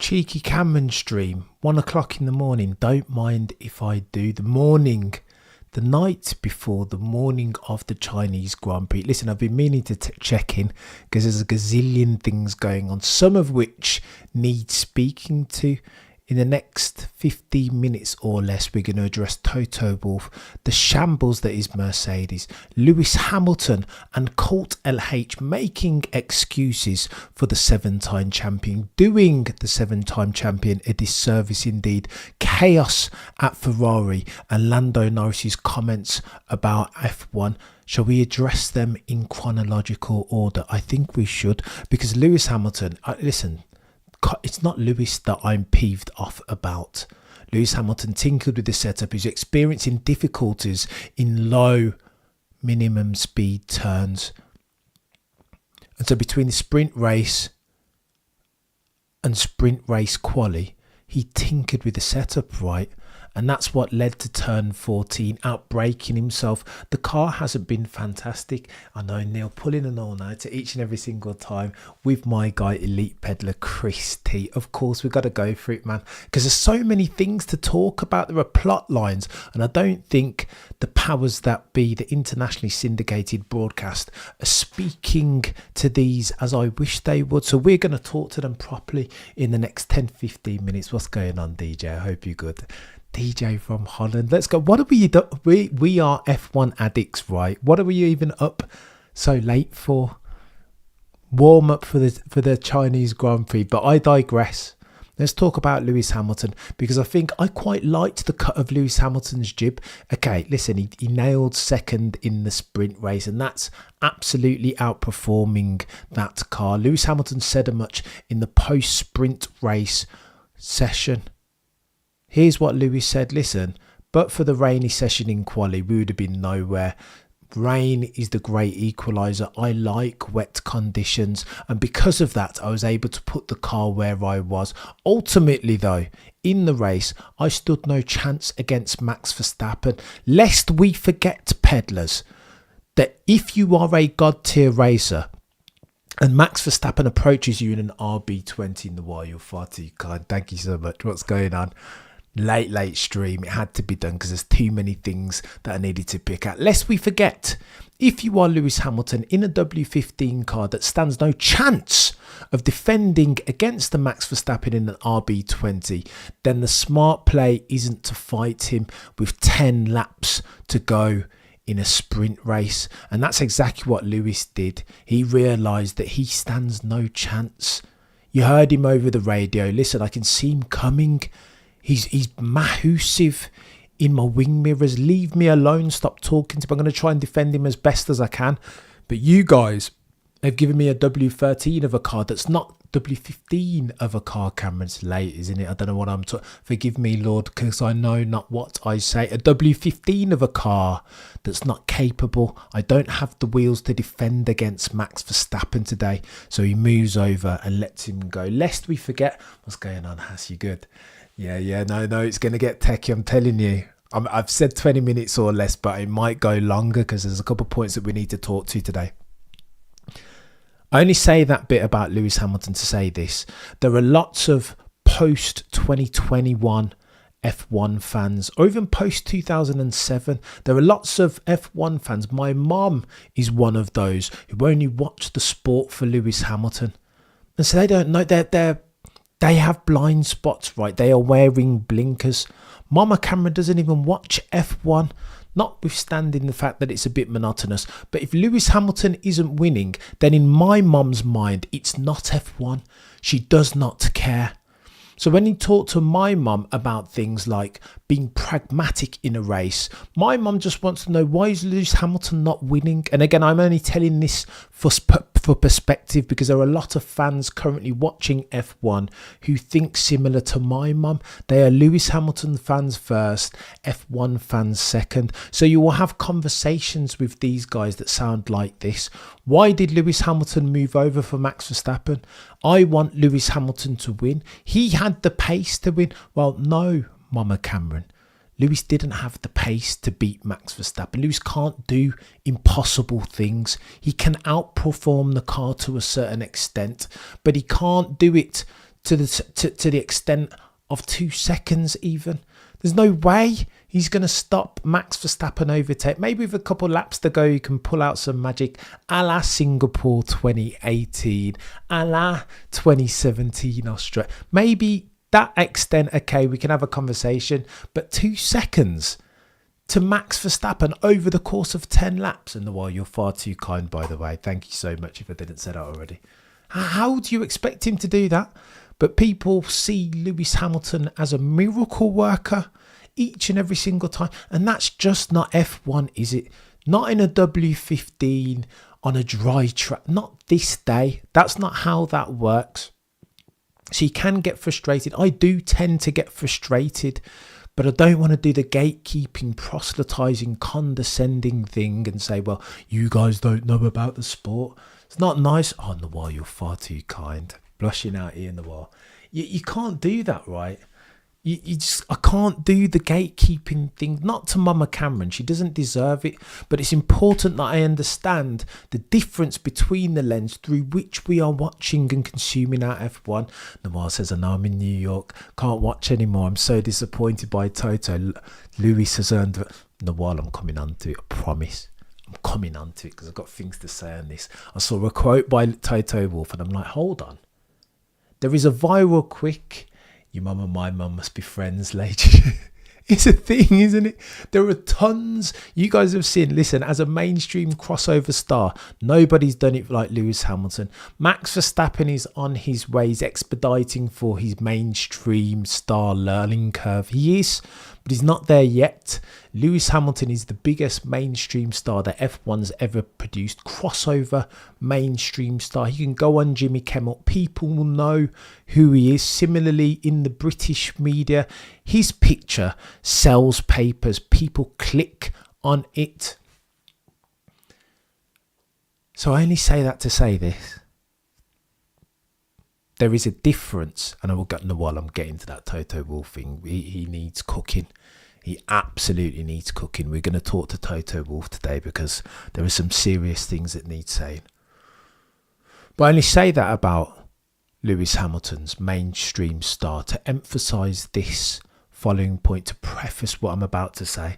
Cheeky Cameron stream, 1 o'clock in the morning. Don't mind if I do. The night before the morning of the Chinese Grand Prix. Listen, I've been meaning to check in because there's a gazillion things going on, some of which need speaking to. In the next 15 minutes or less, we're going to address Toto Wolf, the shambles that is Mercedes, Lewis Hamilton and Colt LH making excuses for the 7-time champion, doing the 7-time champion a disservice indeed, chaos at Ferrari and Lando Norris's comments about F1. Shall we address them in chronological order? I think we should, because Lewis Hamilton, listen, it's not Lewis that I'm peeved off about. Lewis Hamilton tinkered with the setup. He's experiencing difficulties in low minimum speed turns. And so between the sprint race and sprint race quali, he tinkered with the setup, right? And that's what led to turn 14, outbraking himself. The car hasn't been fantastic. I know, Neil, pulling an all-nighter each and every single time with my guy, Elite Peddler Chris T. Of course, we've got to go for it, man, because there's so many things to talk about. There are plot lines, and I don't think the powers that be, the internationally syndicated broadcast, are speaking to these as I wish they would. So we're going to talk to them properly in the next 10-15 minutes. What's going on, DJ? I hope you're good. DJ from Holland, let's go. What are we are F1 addicts, right? What are we even up so late for? Warm up for the Chinese Grand Prix, but I digress. Let's talk about Lewis Hamilton, because I think I quite liked the cut of Lewis Hamilton's jib. Okay, listen, he nailed second in the sprint race, and that's absolutely outperforming that car. Lewis Hamilton said as much in the post-sprint race session. Here's what Lewis said. Listen, but for the rainy session in quali, we would have been nowhere. Rain is the great equaliser. I like wet conditions, and because of that, I was able to put the car where I was. Ultimately, though, in the race, I stood no chance against Max Verstappen. Lest we forget, peddlers, that if you are a god-tier racer, and Max Verstappen approaches you in an RB20 in the wire, you're far too kind. Thank you so much. What's going on? Late stream. It had to be done because there's too many things that I needed to pick at. Lest we forget, if you are Lewis Hamilton in a W15 car that stands no chance of defending against the Max Verstappen in an RB20, then the smart play isn't to fight him with 10 laps to go in a sprint race. And that's exactly what Lewis did. He realised that he stands no chance. You heard him over the radio. Listen, I can see him coming. He's massive in my wing mirrors. Leave me alone. Stop talking to him. I'm going to try and defend him as best as I can. But you guys have given me a W13 of a car that's not W15 of a car. Cameron's late, isn't it? I don't know what I'm talking. Forgive me, Lord, because I know not what I say. A W15 of a car that's not capable. I don't have the wheels to defend against Max Verstappen today. So he moves over and lets him go. Lest we forget. What's going on, Has? You good? Yeah, no, it's going to get techie, I'm telling you. I've said 20 minutes or less, but it might go longer because there's a couple of points that we need to talk to today. I only say that bit about Lewis Hamilton to say this. There are lots of post-2021 F1 fans, or even post-2007. There are lots of F1 fans. My mom is one of those who only watch the sport for Lewis Hamilton. And so they don't know, they have blind spots, right? They are wearing blinkers. Mama Cameron doesn't even watch F1, notwithstanding the fact that it's a bit monotonous. But if Lewis Hamilton isn't winning, then in my mum's mind, it's not F1. She does not care. So when he talked to my mum about things like being pragmatic in a race, my mum just wants to know, why is Lewis Hamilton not winning? And again, I'm only telling this for perspective because there are a lot of fans currently watching F1 who think similar to my mum. They are Lewis Hamilton fans first, F1 fans second. So you will have conversations with these guys that sound like this. Why did Lewis Hamilton move over for Max Verstappen? I want Lewis Hamilton to win. He had the pace to win. Well, no, Mama Cameron. Lewis didn't have the pace to beat Max Verstappen. Lewis can't do impossible things. He can outperform the car to a certain extent, but he can't do it to the extent of 2 seconds even. There's no way he's going to stop Max Verstappen overtake. Maybe with a couple laps to go, you can pull out some magic a la Singapore 2018, a la 2017 Australia. Maybe that extent, okay, we can have a conversation. But 2 seconds to Max Verstappen over the course of 10 laps. And while you're far too kind, by the way. Thank you so much if I didn't say that already. How do you expect him to do that? But people see Lewis Hamilton as a miracle worker each and every single time. And that's just not F1, is it? Not in a W15 on a dry track. Not this day. That's not how that works. So you can get frustrated. I do tend to get frustrated. But I don't want to do the gatekeeping, proselytizing, condescending thing and say, well, you guys don't know about the sport. It's not nice. Oh, Nawal, you're far too kind. Blushing out here, Nawal. You can't do that, right? You just, I can't do the gatekeeping thing. Not to Mama Cameron. She doesn't deserve it. But it's important that I understand the difference between the lens through which we are watching and consuming our F1. Nawal says, I know I'm in New York. Can't watch anymore. I'm so disappointed by Toto. Lewis has earned... Nawal, I'm coming on to it. I promise. I'm coming on to it because I've got things to say on this. I saw a quote by Toto Wolf and I'm like, hold on. There is a viral quick... Your mum and my mum must be friends, lady. It's a thing, isn't it? There are tons you guys have seen. Listen, as a mainstream crossover star, nobody's done it like Lewis Hamilton. Max Verstappen is on his way. He's expediting for his mainstream star learning curve. He is, but he's not there yet. Lewis Hamilton is the biggest mainstream star that F1's ever produced. Crossover mainstream star. He can go on Jimmy Kimmel. People will know who he is. Similarly, in the British media, his picture sells papers. People click on it. So I only say that to say this. There is a difference, and I will get while I'm getting to that Toto Wolf thing. He needs cooking. He absolutely needs cooking. We're going to talk to Toto Wolf today because there are some serious things that need saying. But I only say that about Lewis Hamilton's mainstream star to emphasise this following point, to preface what I'm about to say.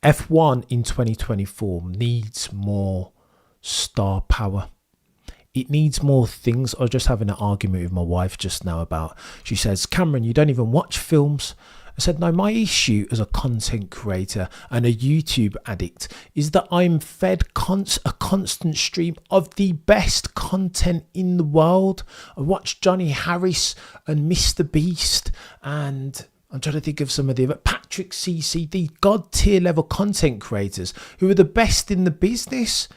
F1 in 2024 needs more star power. It needs more things. I was just having an argument with my wife just now about, she says, Cameron, you don't even watch films. I said, no, my issue as a content creator and a YouTube addict is that I'm fed a constant stream of the best content in the world. I watch Johnny Harris and Mr. Beast, and I'm trying to think of some of the other, Patrick CCD, God tier level content creators who are the best in the business.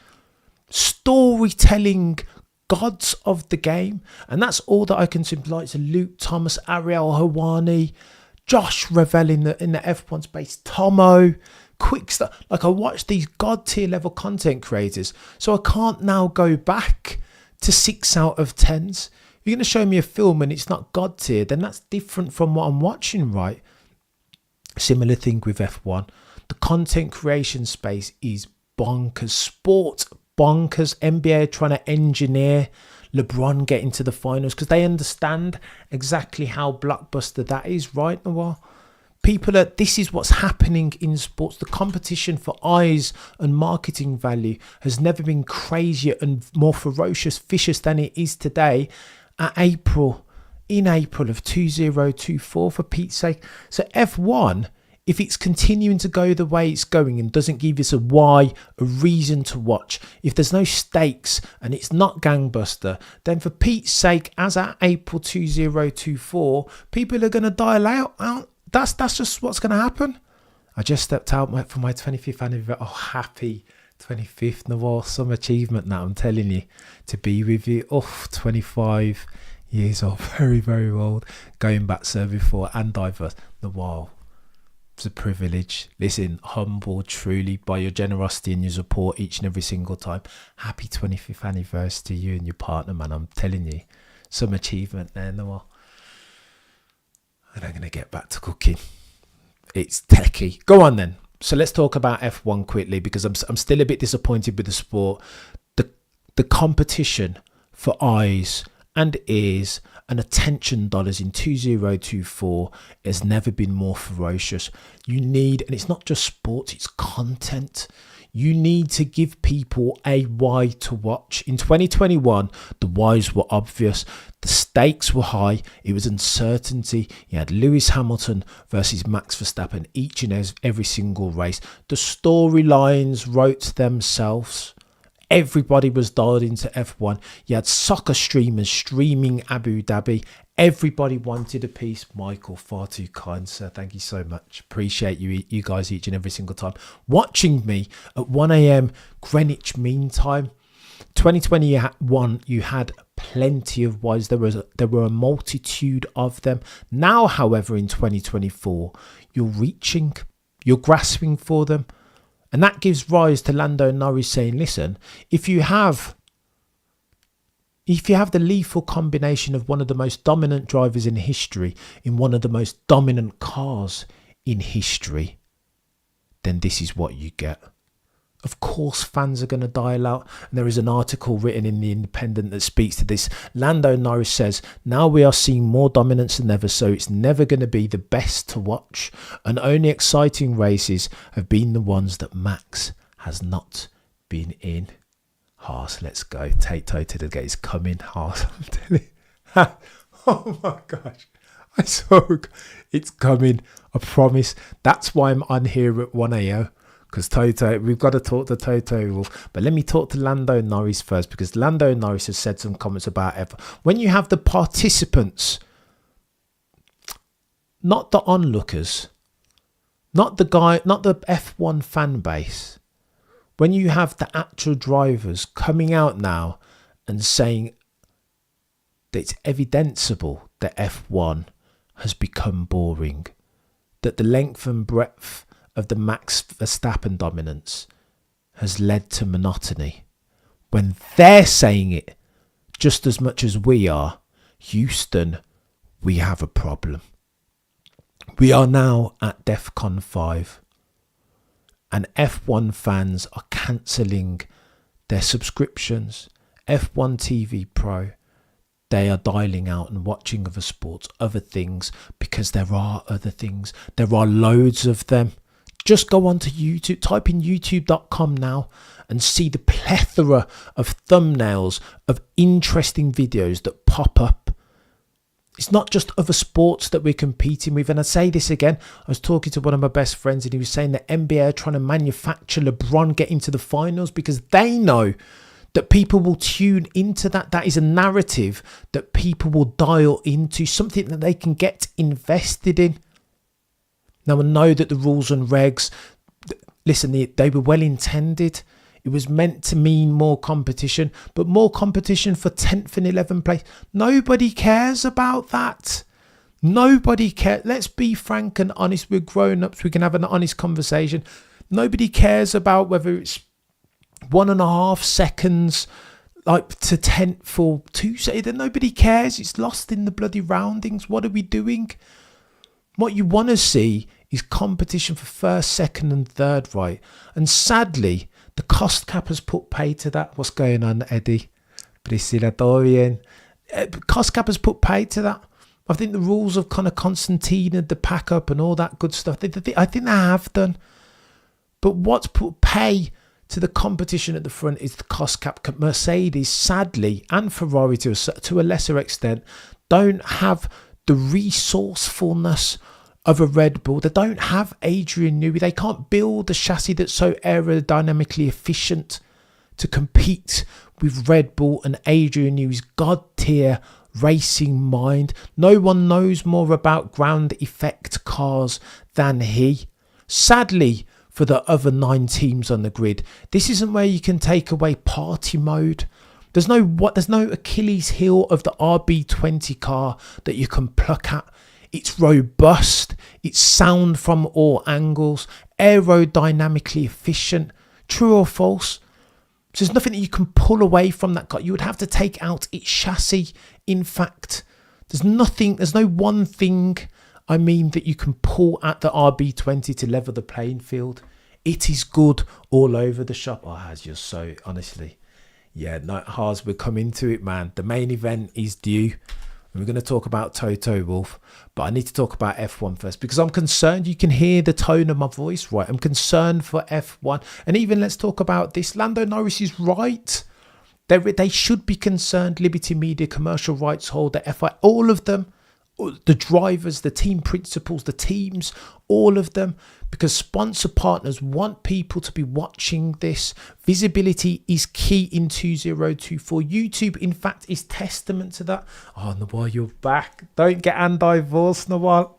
Storytelling gods of the game. And that's all that I can simply like to Luke Thomas, Ariel Hawani, Josh Revell in the F1 space, Tomo, quick stuff. Like, I watch these god tier level content creators, so I can't now go back to 6 out of 10s. If you're going to show me a film and it's not god tier, then that's different from what I'm watching, right? Similar thing with F1. The content creation space is bonkers. Sport bonkers. NBA are trying to engineer LeBron getting to the finals because they understand exactly how blockbuster that is, right, Noah? People are, this is what's happening in sports. The competition for eyes and marketing value has never been crazier and more ferocious, vicious than it is today in April of 2024, for Pete's sake. So F1, if it's continuing to go the way it's going and doesn't give us a why, a reason to watch, if there's no stakes and it's not gangbuster, then for Pete's sake, as at April 2024, people are going to dial out. That's just what's going to happen. I just stepped out for my 25th anniversary. Oh, happy 25th, Nawal. Some achievement now, I'm telling you, to be with you. Oh, 25 years old, very, very old. Going back serving for and diverse. Nawal. It's a privilege. Listen, humbled truly by your generosity and your support each and every single time. Happy 25th anniversary to you and your partner, man. I'm telling you, some achievement there, Noah. And I'm going to get back to cooking. It's techie. Go on then. So let's talk about F1 quickly because I'm still a bit disappointed with the sport. The competition for eyes and ears and attention dollars in 2024 has never been more ferocious. You need, and it's not just sports, it's content. You need to give people a why to watch. In 2021, the whys were obvious. The stakes were high. It was uncertainty. You had Lewis Hamilton versus Max Verstappen each and every single race. The storylines wrote themselves. Everybody was dialed into F1. You had soccer streamers streaming Abu Dhabi. Everybody wanted a piece. Michael, far too kind, sir. Thank you so much. Appreciate you guys each and every single time. Watching me at 1 a.m. Greenwich Mean Time. 2021, you had plenty of whys. There were a multitude of them. Now, however, in 2024, you're grasping for them. And that gives rise to Lando Norris saying, listen, if you have the lethal combination of one of the most dominant drivers in history in one of the most dominant cars in history, then this is what you get. Of course, fans are going to dial out. And there is an article written in The Independent that speaks to this. Lando Norris says, now we are seeing more dominance than ever, so it's never going to be the best to watch. And only exciting races have been the ones that Max has not been in. Haas, let's go. Take Toto to get his coming. Haas, I'm telling you. Oh my gosh. I saw it's coming. I promise. That's why I'm on here at 1 a.m. Because Toto, we've got to talk to Toto Wolf. But let me talk to Lando Norris first, because Lando Norris has said some comments about F1. When you have the participants, not the onlookers, not the F1 fan base, when you have the actual drivers coming out now and saying that it's evidenceable that F1 has become boring, that the length and breadth of the Max Verstappen dominance has led to monotony. When they're saying it just as much as we are, Houston, we have a problem. We are now at DEFCON 5 and F1 fans are cancelling their subscriptions. F1 TV Pro, they are dialing out and watching other sports, other things, because there are other things. There are loads of them. Just go onto YouTube, type in youtube.com now and see the plethora of thumbnails of interesting videos that pop up. It's not just other sports that we're competing with. And I say this again, I was talking to one of my best friends and he was saying that NBA are trying to manufacture LeBron getting to the finals because they know that people will tune into that. That is a narrative that people will dial into, something that they can get invested in. Now, I know that the rules and regs, listen, they were well intended. It was meant to mean more competition, but more competition for 10th and 11th place. Nobody cares about that. Nobody cares. Let's be frank and honest. We're grown-ups. We can have an honest conversation. Nobody cares about whether it's 1.5 seconds like to 10th or 2 seconds. Nobody cares. It's lost in the bloody roundings. What are we doing? What you want to see is competition for first, second and third, right? And sadly, the cost cap has put pay to that. What's going on, Eddie? Priscilla, todo bien? Cost cap has put pay to that. I think the rules of kind of Constantine and the pack up and all that good stuff, I think they have done. But what's put pay to the competition at the front is the cost cap. Mercedes, sadly, and Ferrari to a lesser extent, don't have the resourcefulness of a Red Bull. They don't have Adrian Newey. They can't build a chassis that's so aerodynamically efficient to compete with Red Bull and Adrian Newey's god-tier racing mind. No one knows more about ground effect cars than he. Sadly, for the other 9 teams on the grid, this isn't where you can take away party mode. There's no Achilles heel of the RB20 car that you can pluck at. It's robust, it's sound from all angles, aerodynamically efficient. True or false? So there's nothing that you can pull away from that car. You would have to take out its chassis. In fact, there's no one thing, that you can pull at the RB20 to level the playing field. It is good all over the shop. Oh, Haz, you're so, honestly, Yeah, no, Haas, we're coming to it, man. The main event is due. We're going to talk about Toto Wolf, but I need to talk about F1 first because I'm concerned. You can hear the tone of my voice, right? I'm concerned for F1. And even let's talk about this. Lando Norris is right. They should be concerned. Liberty Media, commercial rights holder, FI, all of them. The drivers, the team principals, the teams, all of them, because sponsor partners want people to be watching this. Visibility is key in 2024. YouTube, in fact, is testament to that. Oh, Nawal, you're back. Don't get anti-divorce, Nawal.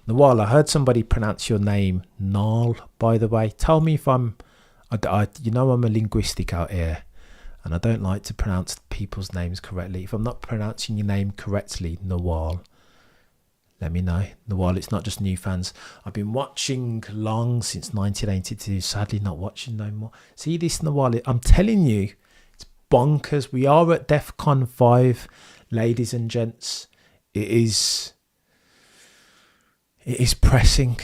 Nawal, I heard somebody pronounce your name Nal, by the way. Tell me if I'm a linguistic out here. And I don't like to pronounce people's names correctly. If I'm not pronouncing your name correctly, Nawal, let me know. Nawal, it's not just new fans. I've been watching long since 1982. Sadly, not watching no more. See this, Nawal? I'm telling you, it's bonkers. We are at DEF CON 5, ladies and gents. It is pressing.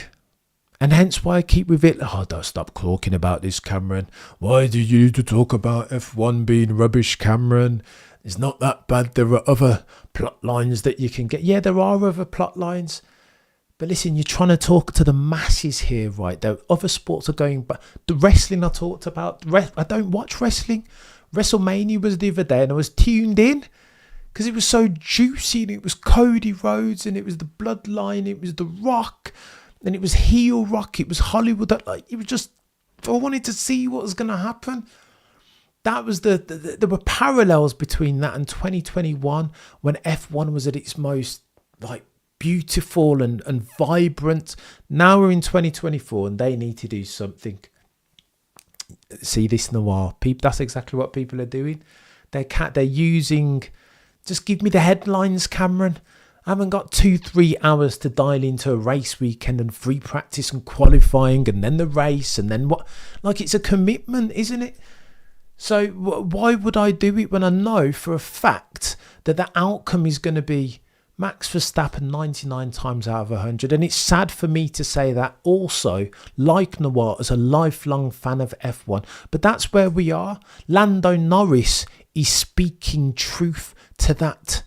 And hence why I keep with it. Oh, don't stop talking about this, Cameron. Why do you need to talk about F1 being rubbish, Cameron? It's not that bad. There are other plot lines that you can get. Yeah, there are other plot lines. But listen, you're trying to talk to the masses here, right? There other sports are going, but the wrestling I talked about, I don't watch wrestling. WrestleMania was the other day and I was tuned in because it was so juicy and it was Cody Rhodes and it was the Bloodline, it was The Rock. And it was heel Rock, it was Hollywood. It was just, I wanted to see what was going to happen. That was there were parallels between that and 2021 when F1 was at its most beautiful and vibrant. Now we're in 2024 and they need to do something. See this, Noir? That's exactly what people are doing. They're using, just give me the headlines, Cameron. I haven't got 2-3 hours to dial into a race weekend and free practice and qualifying and then the race and then what. It's a commitment, isn't it? So why would I do it when I know for a fact that the outcome is going to be Max Verstappen 99 times out of 100? And it's sad for me to say that also, like Noir, as a lifelong fan of F1. But that's where we are. Lando Norris is speaking truth to that.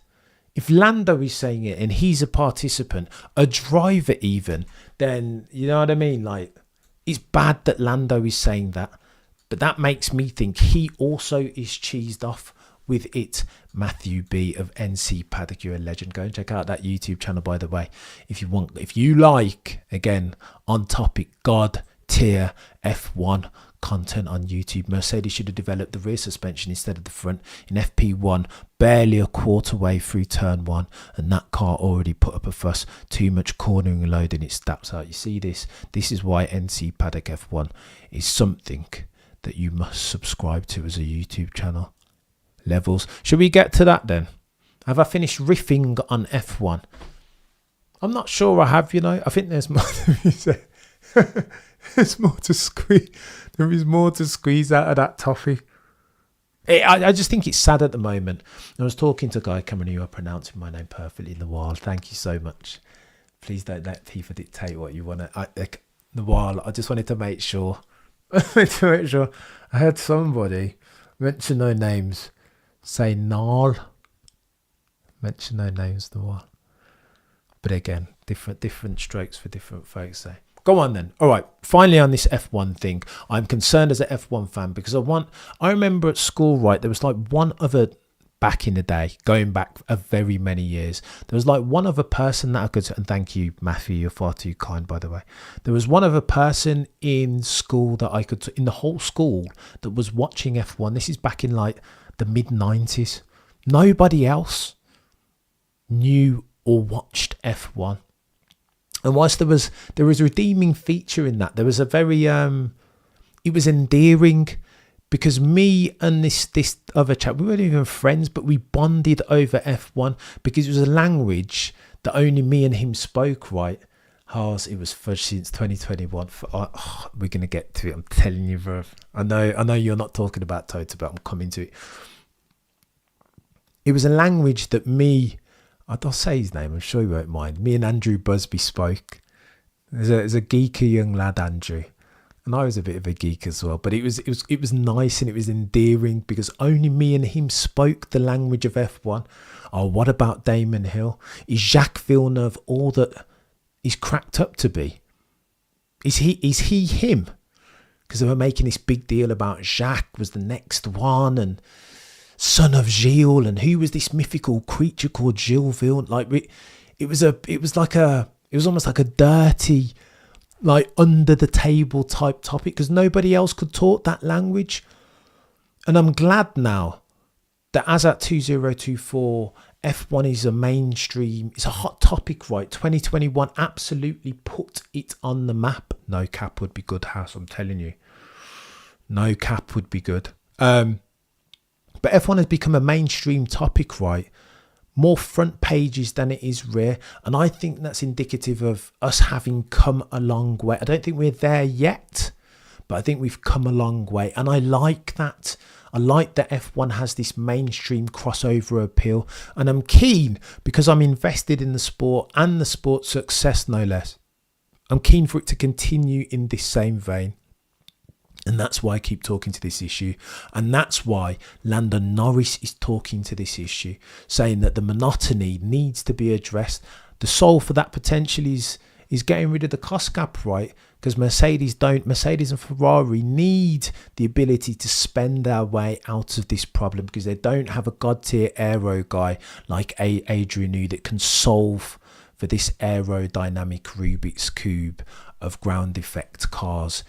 If Lando is saying it and he's a participant, a driver even, then you know what I mean? It's bad that Lando is saying that. But that makes me think he also is cheesed off with it. Matthew B of NC Paddock, you're a legend. Go and check out that YouTube channel, by the way. If you like, again, on topic, God tier F1 content on YouTube. Mercedes should have developed the rear suspension instead of the front in FP1, barely a quarter way through turn 1, and that car already put up a fuss. Too much cornering load and it steps out. You see this is why NC Paddock F1 is something that you must subscribe to as a YouTube channel. Levels. Should we get to that then? Have I finished riffing on F1? I'm not sure I have, I think there's more there's more to squeeze. There is more to squeeze out of that toffee. I just think it's sad at the moment. I was talking to Guy Cameron, you are pronouncing my name perfectly in the wild. Thank you so much. Please don't let people dictate what you want to. The wild. I just wanted to make sure. I heard somebody mention no names. Say Nal. Mention no names. The wild. But again, different strokes for different folks. So. Go on then. All right. Finally on this F1 thing, I'm concerned as an F1 fan because I remember at school, right, there was one other, back in the day, going back a very many years, there was one other person that I could, and thank you, Matthew, you're far too kind, by the way. There was one other person in school that I could, in the whole school, that was watching F1. This is back in the mid-90s. Nobody else knew or watched F1. And whilst there was a redeeming feature in that, there was a very it was endearing because me and this other chap, we weren't even friends, but we bonded over F1 because it was a language that only me and him spoke, right? It was fudge since 2021. We're gonna get to it. I'm telling you, bro. I know you're not talking about Toto, but I'm coming to it. It was a language that I'll say his name, I'm sure you won't mind. Me and Andrew Busby spoke. There's a geeky young lad, Andrew. And I was a bit of a geek as well, but it was nice and it was endearing because only me and him spoke the language of F1. Oh, what about Damon Hill? Is Jacques Villeneuve all that he's cracked up to be? Is he him? Because they were making this big deal about Jacques was the next one and son of Gilles, and who was this mythical creature called Gilles Villeneuve? Like it was almost like a dirty, like under the table type topic because nobody else could talk that language. And I'm glad now that as at 2024, F1 is a mainstream, it's a hot topic, right? 2021 absolutely put it on the map. No cap would be good, House, I'm telling you. No cap would be good. But F1 has become a mainstream topic, right? More front pages than it is rear. And I think that's indicative of us having come a long way. I don't think we're there yet, but I think we've come a long way. And I like that. I like that F1 has this mainstream crossover appeal. And I'm keen because I'm invested in the sport and the sport success, no less. I'm keen for it to continue in this same vein. And that's why I keep talking to this issue. And that's why Lando Norris is talking to this issue, saying that the monotony needs to be addressed. The solve for that potentially is getting rid of the cost gap, right? Because Mercedes and Ferrari need the ability to spend their way out of this problem because they don't have a god tier aero guy like Adrian Newey that can solve for this aerodynamic Rubik's Cube of ground effect cars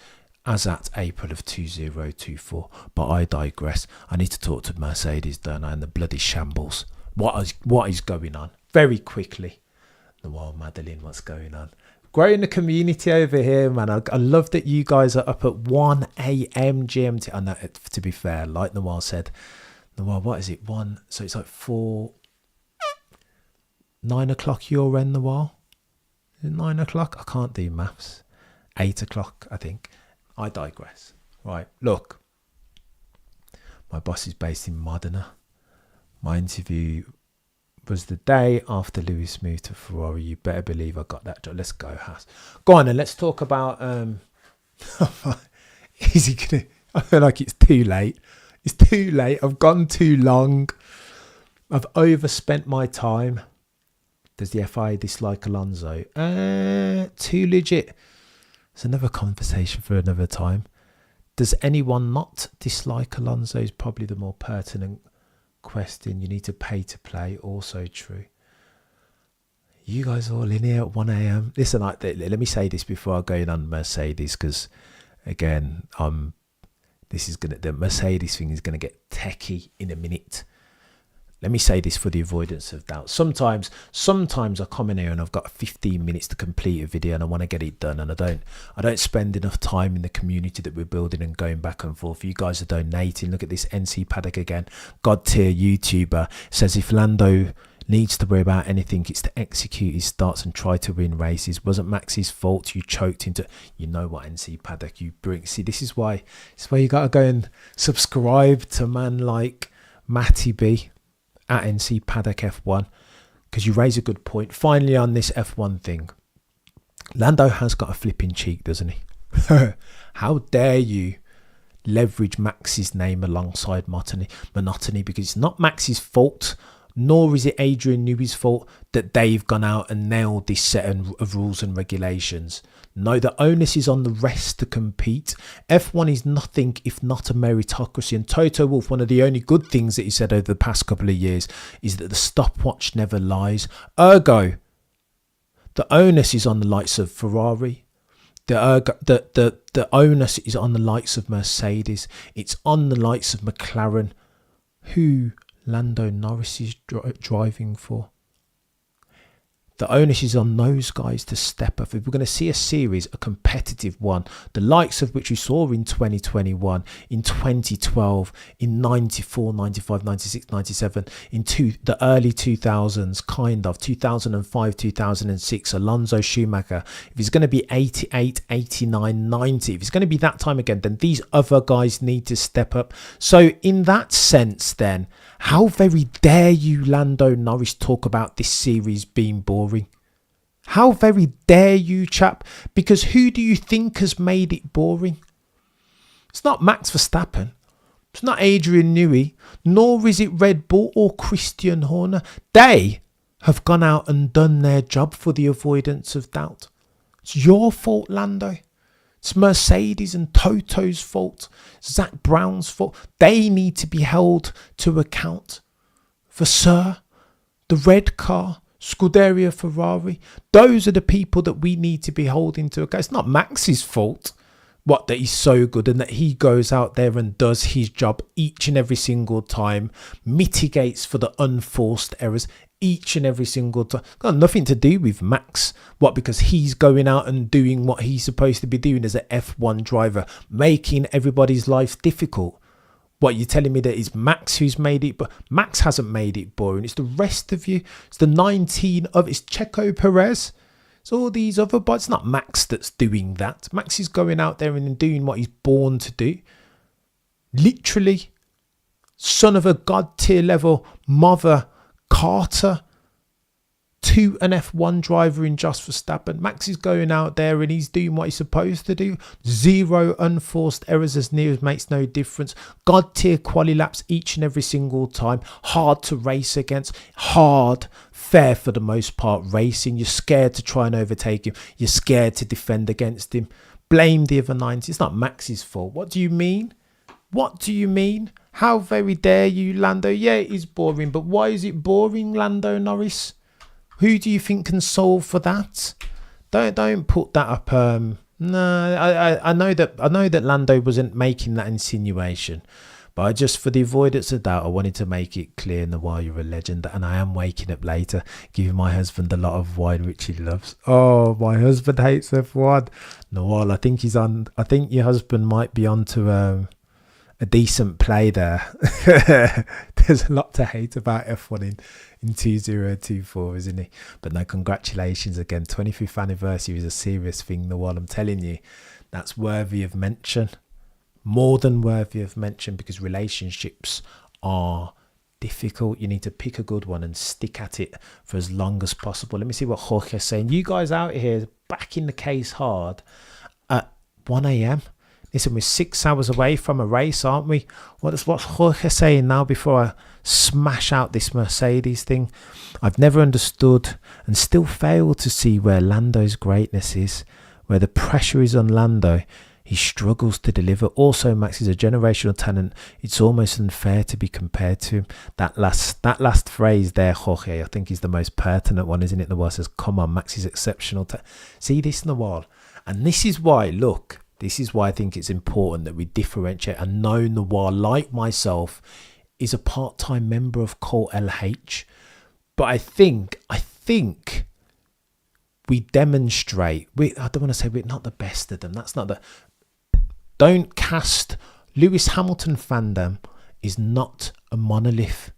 as at April of 2024. But I digress. I need to talk to Mercedes, don't I, and the bloody shambles. What is going on? Very quickly. Well, Madeline, what's going on? Growing the community over here, man. I love that you guys are up at 1 a.m. GMT. I know, to be fair, like Noel said, Noel, what is it? So it's like 9 o'clock your end, Noel? Is it 9 o'clock? I can't do maths. 8 o'clock, I think. I digress. Right, look. My boss is based in Modena. My interview was the day after Lewis moved to Ferrari. You better believe I got that job. Let's go, Haas. Go on and let's talk about is he gonna I feel like it's too late. It's too late. I've gone too long. I've overspent my time. Does the FIA dislike Alonso? Too legit. It's another conversation for another time. Does anyone not dislike Alonso is probably the more pertinent question. You need to pay to play. Also true. You guys all in here at 1 a.m. Listen, let me say this before I go in on Mercedes, because again, the Mercedes thing is gonna get techie in a minute. Let me say this for the avoidance of doubt. Sometimes I come in here and I've got 15 minutes to complete a video and I want to get it done, and I don't spend enough time in the community that we're building and going back and forth. You guys are donating. Look at this NC Paddock again. God tier YouTuber says if Lando needs to worry about anything, it's to execute his starts and try to win races. Wasn't Max's fault. You choked into. You know what, NC Paddock, you bring. See, this is why you got to go and subscribe to a man like Matty B at NC Paddock F1, because you raise a good point. Finally, on this F1 thing, Lando has got a flipping cheek, doesn't he? How dare you leverage Max's name alongside monotony, because it's not Max's fault, nor is it Adrian Newey's fault that they've gone out and nailed this set of rules and regulations. No, the onus is on the rest to compete. F1 is nothing if not a meritocracy. And Toto Wolf, one of the only good things that he said over the past couple of years is that the stopwatch never lies. Ergo, the onus is on the likes of Ferrari. The onus is on the likes of Mercedes. It's on the likes of McLaren, who Lando Norris is driving for. The onus is on those guys to step up. If we're going to see a series, a competitive one, the likes of which we saw in 2021, in 2012, in 94, 95, 96, 97, in the early 2000s, kind of, 2005, 2006, Alonso, Schumacher. If it's going to be 88, 89, 90, if it's going to be that time again, then these other guys need to step up. So in that sense then, how very dare you, Lando Norris, talk about this series being boring? How very dare you, chap? Because who do you think has made it boring? It's not Max Verstappen. It's not Adrian Newey. Nor is it Red Bull or Christian Horner. They have gone out and done their job for the avoidance of doubt. It's your fault, Lando. It's Mercedes and Toto's fault. Zach Brown's fault. They need to be held to account. Vasseur, the red car, Scuderia Ferrari. Those are the people that we need to be holding to account. It's not Max's fault. What, that he's so good and that he goes out there and does his job each and every single time, mitigates for the unforced errors each and every single time. Got nothing to do with Max. What, because he's going out and doing what he's supposed to be doing as an F1 driver, making everybody's life difficult. What, you're telling me that it's Max who's made it? But Max hasn't made it boring. It's the rest of you. It's the 19 of it's Checo Perez. It's all these other, but it's not Max that's doing that. Max is going out there and doing what he's born to do. Literally, son of a god tier level mother Carter to an F1 driver in just Verstappen. Max is going out there and he's doing what he's supposed to do. Zero unforced errors, as near as makes no difference. God tier quali laps each and every single time. Hard to race against. Hard, fair for the most part racing. You're scared to try and overtake him. You're scared to defend against him. Blame the other 90. It's not Max's fault. What do you mean? What do you mean? How very dare you, Lando? Yeah, it is boring, but why is it boring, Lando Norris? Who do you think can solve for that? Don't put that up. No, I know that Lando wasn't making that insinuation, but I just, for the avoidance of doubt, I wanted to make it clear. Noir, you're a legend, and I am waking up later, giving my husband a lot of wine which he loves. Oh, my husband hates F1. Noir, I think he's on. I think your husband might be onto a decent play there. There's a lot to hate about F1 in 2024, isn't it? But no, congratulations again. 25th anniversary is a serious thing, the one I'm telling you. That's worthy of mention. More than worthy of mention, because relationships are difficult. You need to pick a good one and stick at it for as long as possible. Let me see what Jorge's saying. You guys out here backing the case hard at 1 a.m. Listen, we're 6 hours away from a race, aren't we? What's Jorge saying now before I smash out this Mercedes thing? I've never understood and still fail to see where Lando's greatness is, where the pressure is on Lando. He struggles to deliver. Also, Max is a generational talent. It's almost unfair to be compared to him. That last phrase there, Jorge, I think is the most pertinent one, isn't it? The one says, come on, Max is exceptional. See this in the wall. And this is why, look, this is why I think it's important that we differentiate and know Noir, like myself, is a part-time member of Cult LH. But I think we demonstrate, I don't want to say we're not the best of them. That's not the... Don't cast... Lewis Hamilton fandom is not a monolith.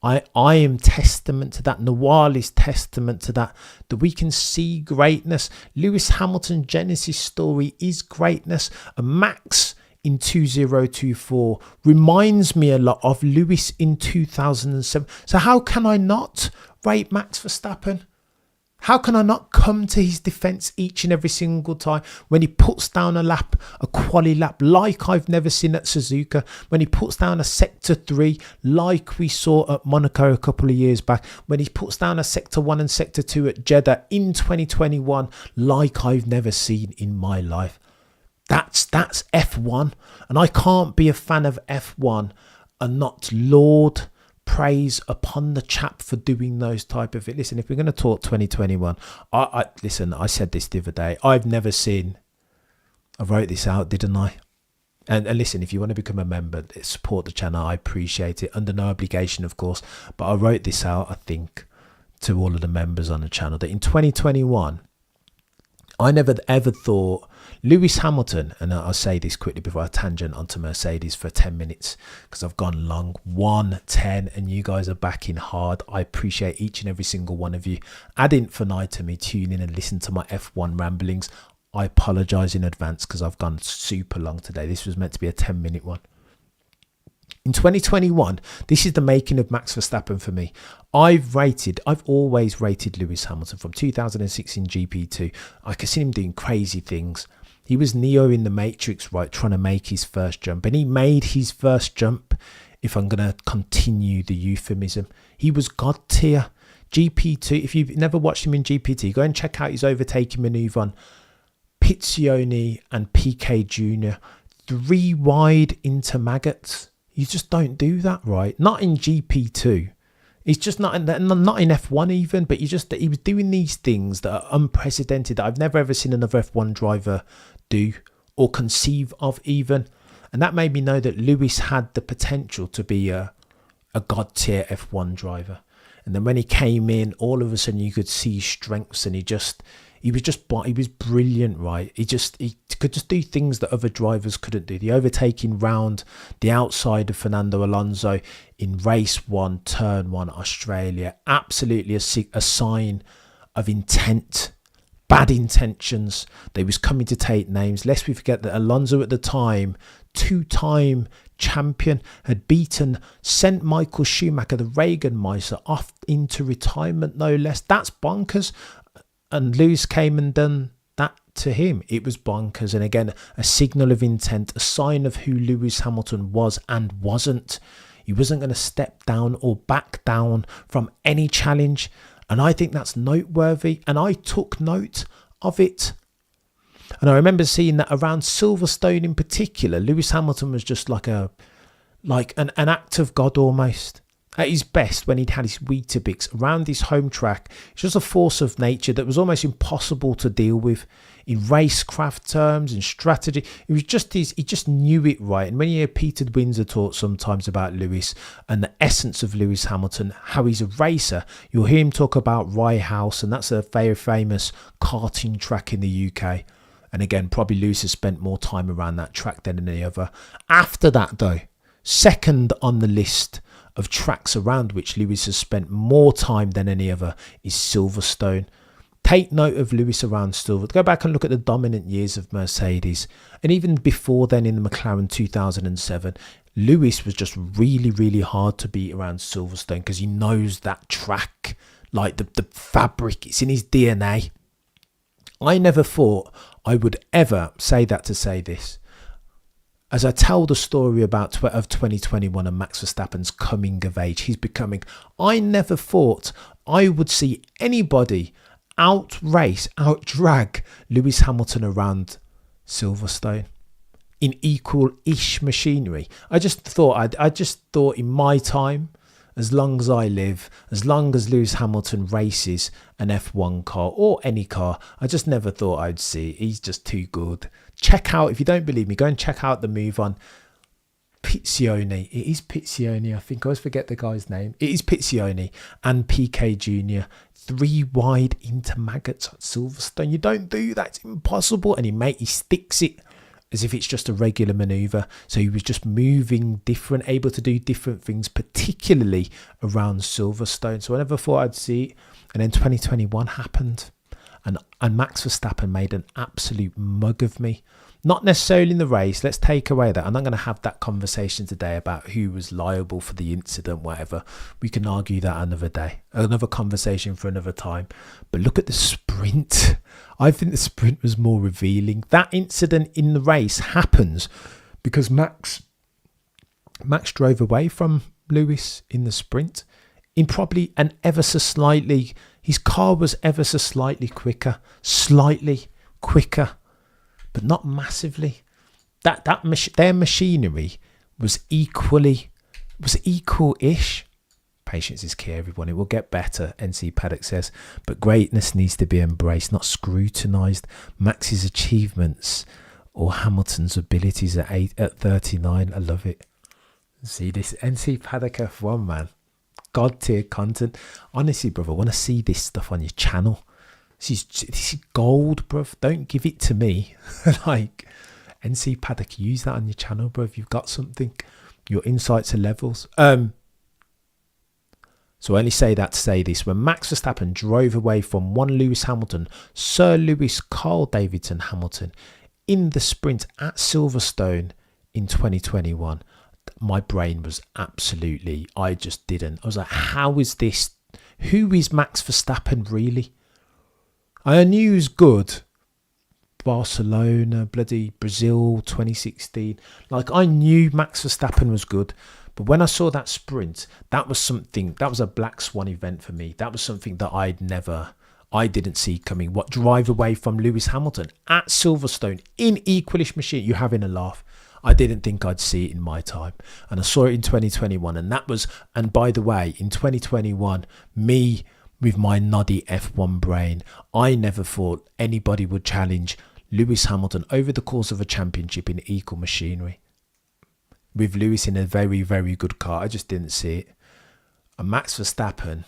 I am testament to that. Noir is testament to that we can see greatness. Lewis Hamilton's Genesis story is greatness. And Max in 2024 reminds me a lot of Lewis in 2007. So how can I not rate Max Verstappen? How can I not come to his defence each and every single time when he puts down a lap, a quali lap, like I've never seen at Suzuka, when he puts down a Sector 3, like we saw at Monaco a couple of years back, when he puts down a Sector 1 and Sector 2 at Jeddah in 2021, like I've never seen in my life. That's F1. And I can't be a fan of F1 and not laud praise upon the chap for doing those type of it. Listen, if we're going to talk 2021, listen, I said this the other day. I've never seen, I wrote this out, didn't I? And listen, if you want to become a member, support the channel, I appreciate it. Under no obligation, of course. But I wrote this out, I think, to all of the members on the channel, that in 2021, I never ever thought Lewis Hamilton, and I'll say this quickly before I tangent onto Mercedes for 10 minutes, because I've gone long, 1:10, and you guys are backing hard. I appreciate each and every single one of you. Ad infinitum me tune in and listen to my F1 ramblings. I apologise in advance because I've gone super long today. This was meant to be a 10-minute one. In 2021, this is the making of Max Verstappen for me. I've always rated Lewis Hamilton from 2006 in GP2. I can see him doing crazy things. He was Neo in the Matrix, right, trying to make his first jump. And he made his first jump, if I'm going to continue the euphemism. He was God tier. GP2, if you've never watched him in GP2, go and check out his overtaking manoeuvre on Pizzioni and Piquet Jr. 3 wide into maggots. You just don't do that, right? Not in GP2. It's just not in F1 even, but he was doing these things that are unprecedented that I've never ever seen another F1 driver do or conceive of even. And that made me know that Lewis had the potential to be a god tier F1 driver. And then when he came in, all of a sudden you could see his strengths, and he was brilliant, right? He could just do things that other drivers couldn't do. The overtaking round the outside of Fernando Alonso in race 1, turn 1, Australia, absolutely a sign of intent, bad intentions. They was coming to take names. Lest we forget that Alonso at the time, 2-time champion, had sent Michael Schumacher, the Reagan-Meister, off into retirement, no less. That's bonkers. And Lewis came and done that to him. It was bonkers. And again, a signal of intent, a sign of who Lewis Hamilton was and wasn't. He wasn't going to step down or back down from any challenge. And I think that's noteworthy. And I took note of it. And I remember seeing that around Silverstone in particular, Lewis Hamilton was just like an act of God almost. At his best, when he'd had his Weetabix around his home track, it's just a force of nature that was almost impossible to deal with in racecraft terms and strategy. It was just he just knew it right. And when you hear Peter Windsor talk sometimes about Lewis and the essence of Lewis Hamilton, how he's a racer, you'll hear him talk about Rye House, and that's a very famous karting track in the UK. And again, probably Lewis has spent more time around that track than any other. After that, though, second on the list of tracks around which Lewis has spent more time than any other is Silverstone. Take note of Lewis around Silverstone. Go back and look at the dominant years of Mercedes. And even before then in the McLaren 2007, Lewis was just really, really hard to beat around Silverstone because he knows that track, like the fabric. It's in his DNA. I never thought I would ever say that to say this. As I tell the story of 2021 and Max Verstappen's coming of age, he's becoming, I never thought I would see anybody out-drag Lewis Hamilton around Silverstone in equal-ish machinery. I just thought in my time, as long as I live, as long as Lewis Hamilton races an F1 car or any car, I just never thought I'd see it. He's just too good. Check out, if you don't believe me, go and check out the move on Pizzioni. It is Pizzioni, I think. I always forget the guy's name. It is Pizzioni and Piquet Jr. 3 wide into maggots at Silverstone. You don't do that. It's impossible. And he sticks it as if it's just a regular manoeuvre. So he was just moving different, able to do different things, particularly around Silverstone. So I never thought I'd see it. And then 2021 happened. And Max Verstappen made an absolute mug of me. Not necessarily in the race. Let's take away that. I'm not going to have that conversation today about who was liable for the incident, whatever. We can argue that another day. Another conversation for another time. But look at the sprint. I think the sprint was more revealing. That incident in the race happens because Max drove away from Lewis in the sprint in probably an ever so slightly. His car was ever so slightly quicker, but not massively. Their machinery was equal-ish. Patience is key, everyone. It will get better, NC Paddock says. But greatness needs to be embraced, not scrutinised. Max's achievements or Hamilton's abilities at 39. I love it. See this NC Paddock F1, man. God tier content. Honestly, brother, I want to see this stuff on your channel. This is gold, bruv. Don't give it to me. Like, NC Paddock, use that on your channel, bruv. You've got something. Your insights are levels. So I only say that to say this. When Max Verstappen drove away from one Lewis Hamilton, Sir Lewis Carl Davidson Hamilton, in the sprint at Silverstone in 2021, my brain was absolutely, I just didn't. I was like, how is this? Who is Max Verstappen really? I knew he was good. Barcelona, bloody Brazil 2016. Like, I knew Max Verstappen was good. But when I saw that sprint, that was something, that was a black swan event for me. That was something that I didn't see coming. What, drive away from Lewis Hamilton at Silverstone in equalish machine? You're having a laugh. I didn't think I'd see it in my time. And I saw it in 2021. And by the way, in 2021, me with my noddy F1 brain, I never thought anybody would challenge Lewis Hamilton over the course of a championship in equal machinery. With Lewis in a very, very good car, I just didn't see it. And Max Verstappen,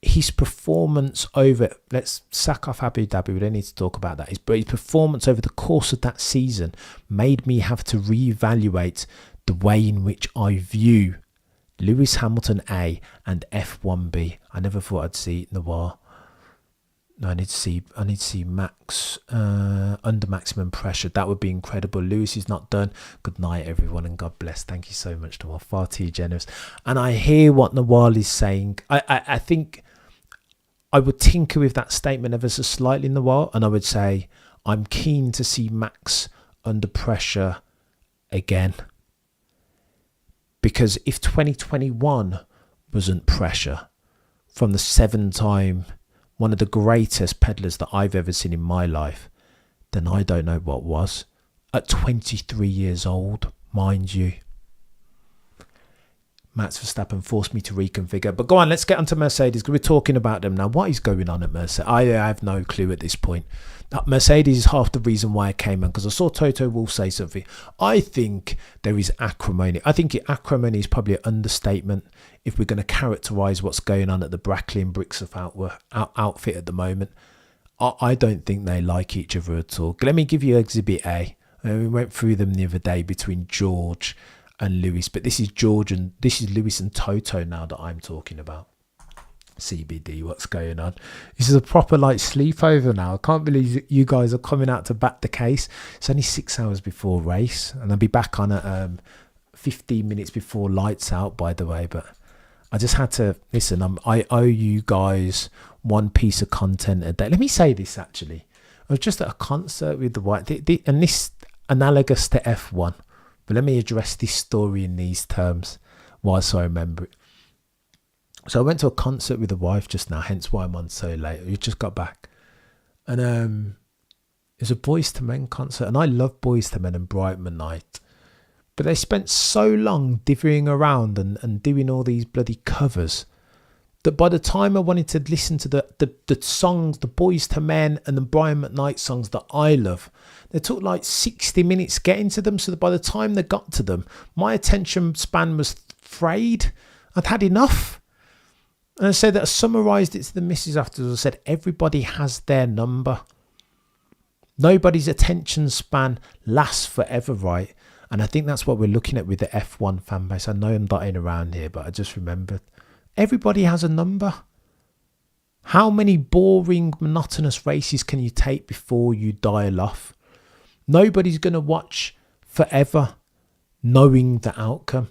his performance over, let's sack off Abu Dhabi, we don't need to talk about that. But his performance over the course of that season made me have to reevaluate the way in which I view Lewis Hamilton A and F1B. I never thought I'd see it in the war. No, I need to see Max under maximum pressure. That would be incredible. Lewis is not done. Good night, everyone, and God bless. Thank you so much, Nawal. Far too generous. And I hear what Nawal is saying. I think I would tinker with that statement ever so slightly, Nawal, and I would say I'm keen to see Max under pressure again. Because if 2021 wasn't pressure from the 7-time, one of the greatest peddlers that I've ever seen in my life, then I don't know what was. At 23 years old, mind you. Max Verstappen forced me to reconfigure. But go on, let's get onto Mercedes, because we're talking about them now. What is going on at Mercedes? I have no clue at this point. Mercedes is half the reason why I came on, because I saw Toto Wolf say something. I think there is acrimony. I think acrimony is probably an understatement if we're going to characterise what's going on at the Brackley and Bricks of outfit at the moment. I don't think they like each other at all. Let me give you Exhibit A. We went through them the other day between George and Lewis, but this is Lewis and Toto now that I'm talking about. CBD, what's going on? This is a proper like sleepover now. I can't believe you guys are coming out to back the case. It's only 6 hours before race, and I'll be back on at 15 minutes before lights out, by the way. But I just had to listen. I owe you guys one piece of content a day. Let me say this actually. I was just at a concert with the white, and this analogous to F1. But let me address this story in these terms whilst I remember it. So I went to a concert with the wife just now, hence why I'm on so late. We just got back. And it was a Boyz II Men concert. And I love Boyz II Men and Brightman Night. But they spent so long divvying around and doing all these bloody covers that by the time I wanted to listen to the songs, the Boyz II Men and the Brian McKnight songs that I love, they took like 60 minutes getting to them. So that by the time they got to them, my attention span was frayed. I'd had enough. And I said that I summarised it to the missus afterwards. I said, everybody has their number. Nobody's attention span lasts forever, right? And I think that's what we're looking at with the F1 fan base. I know I'm dotting around here, but I just remembered. Everybody has a number. How many boring, monotonous races can you take before you dial off? Nobody's going to watch forever knowing the outcome.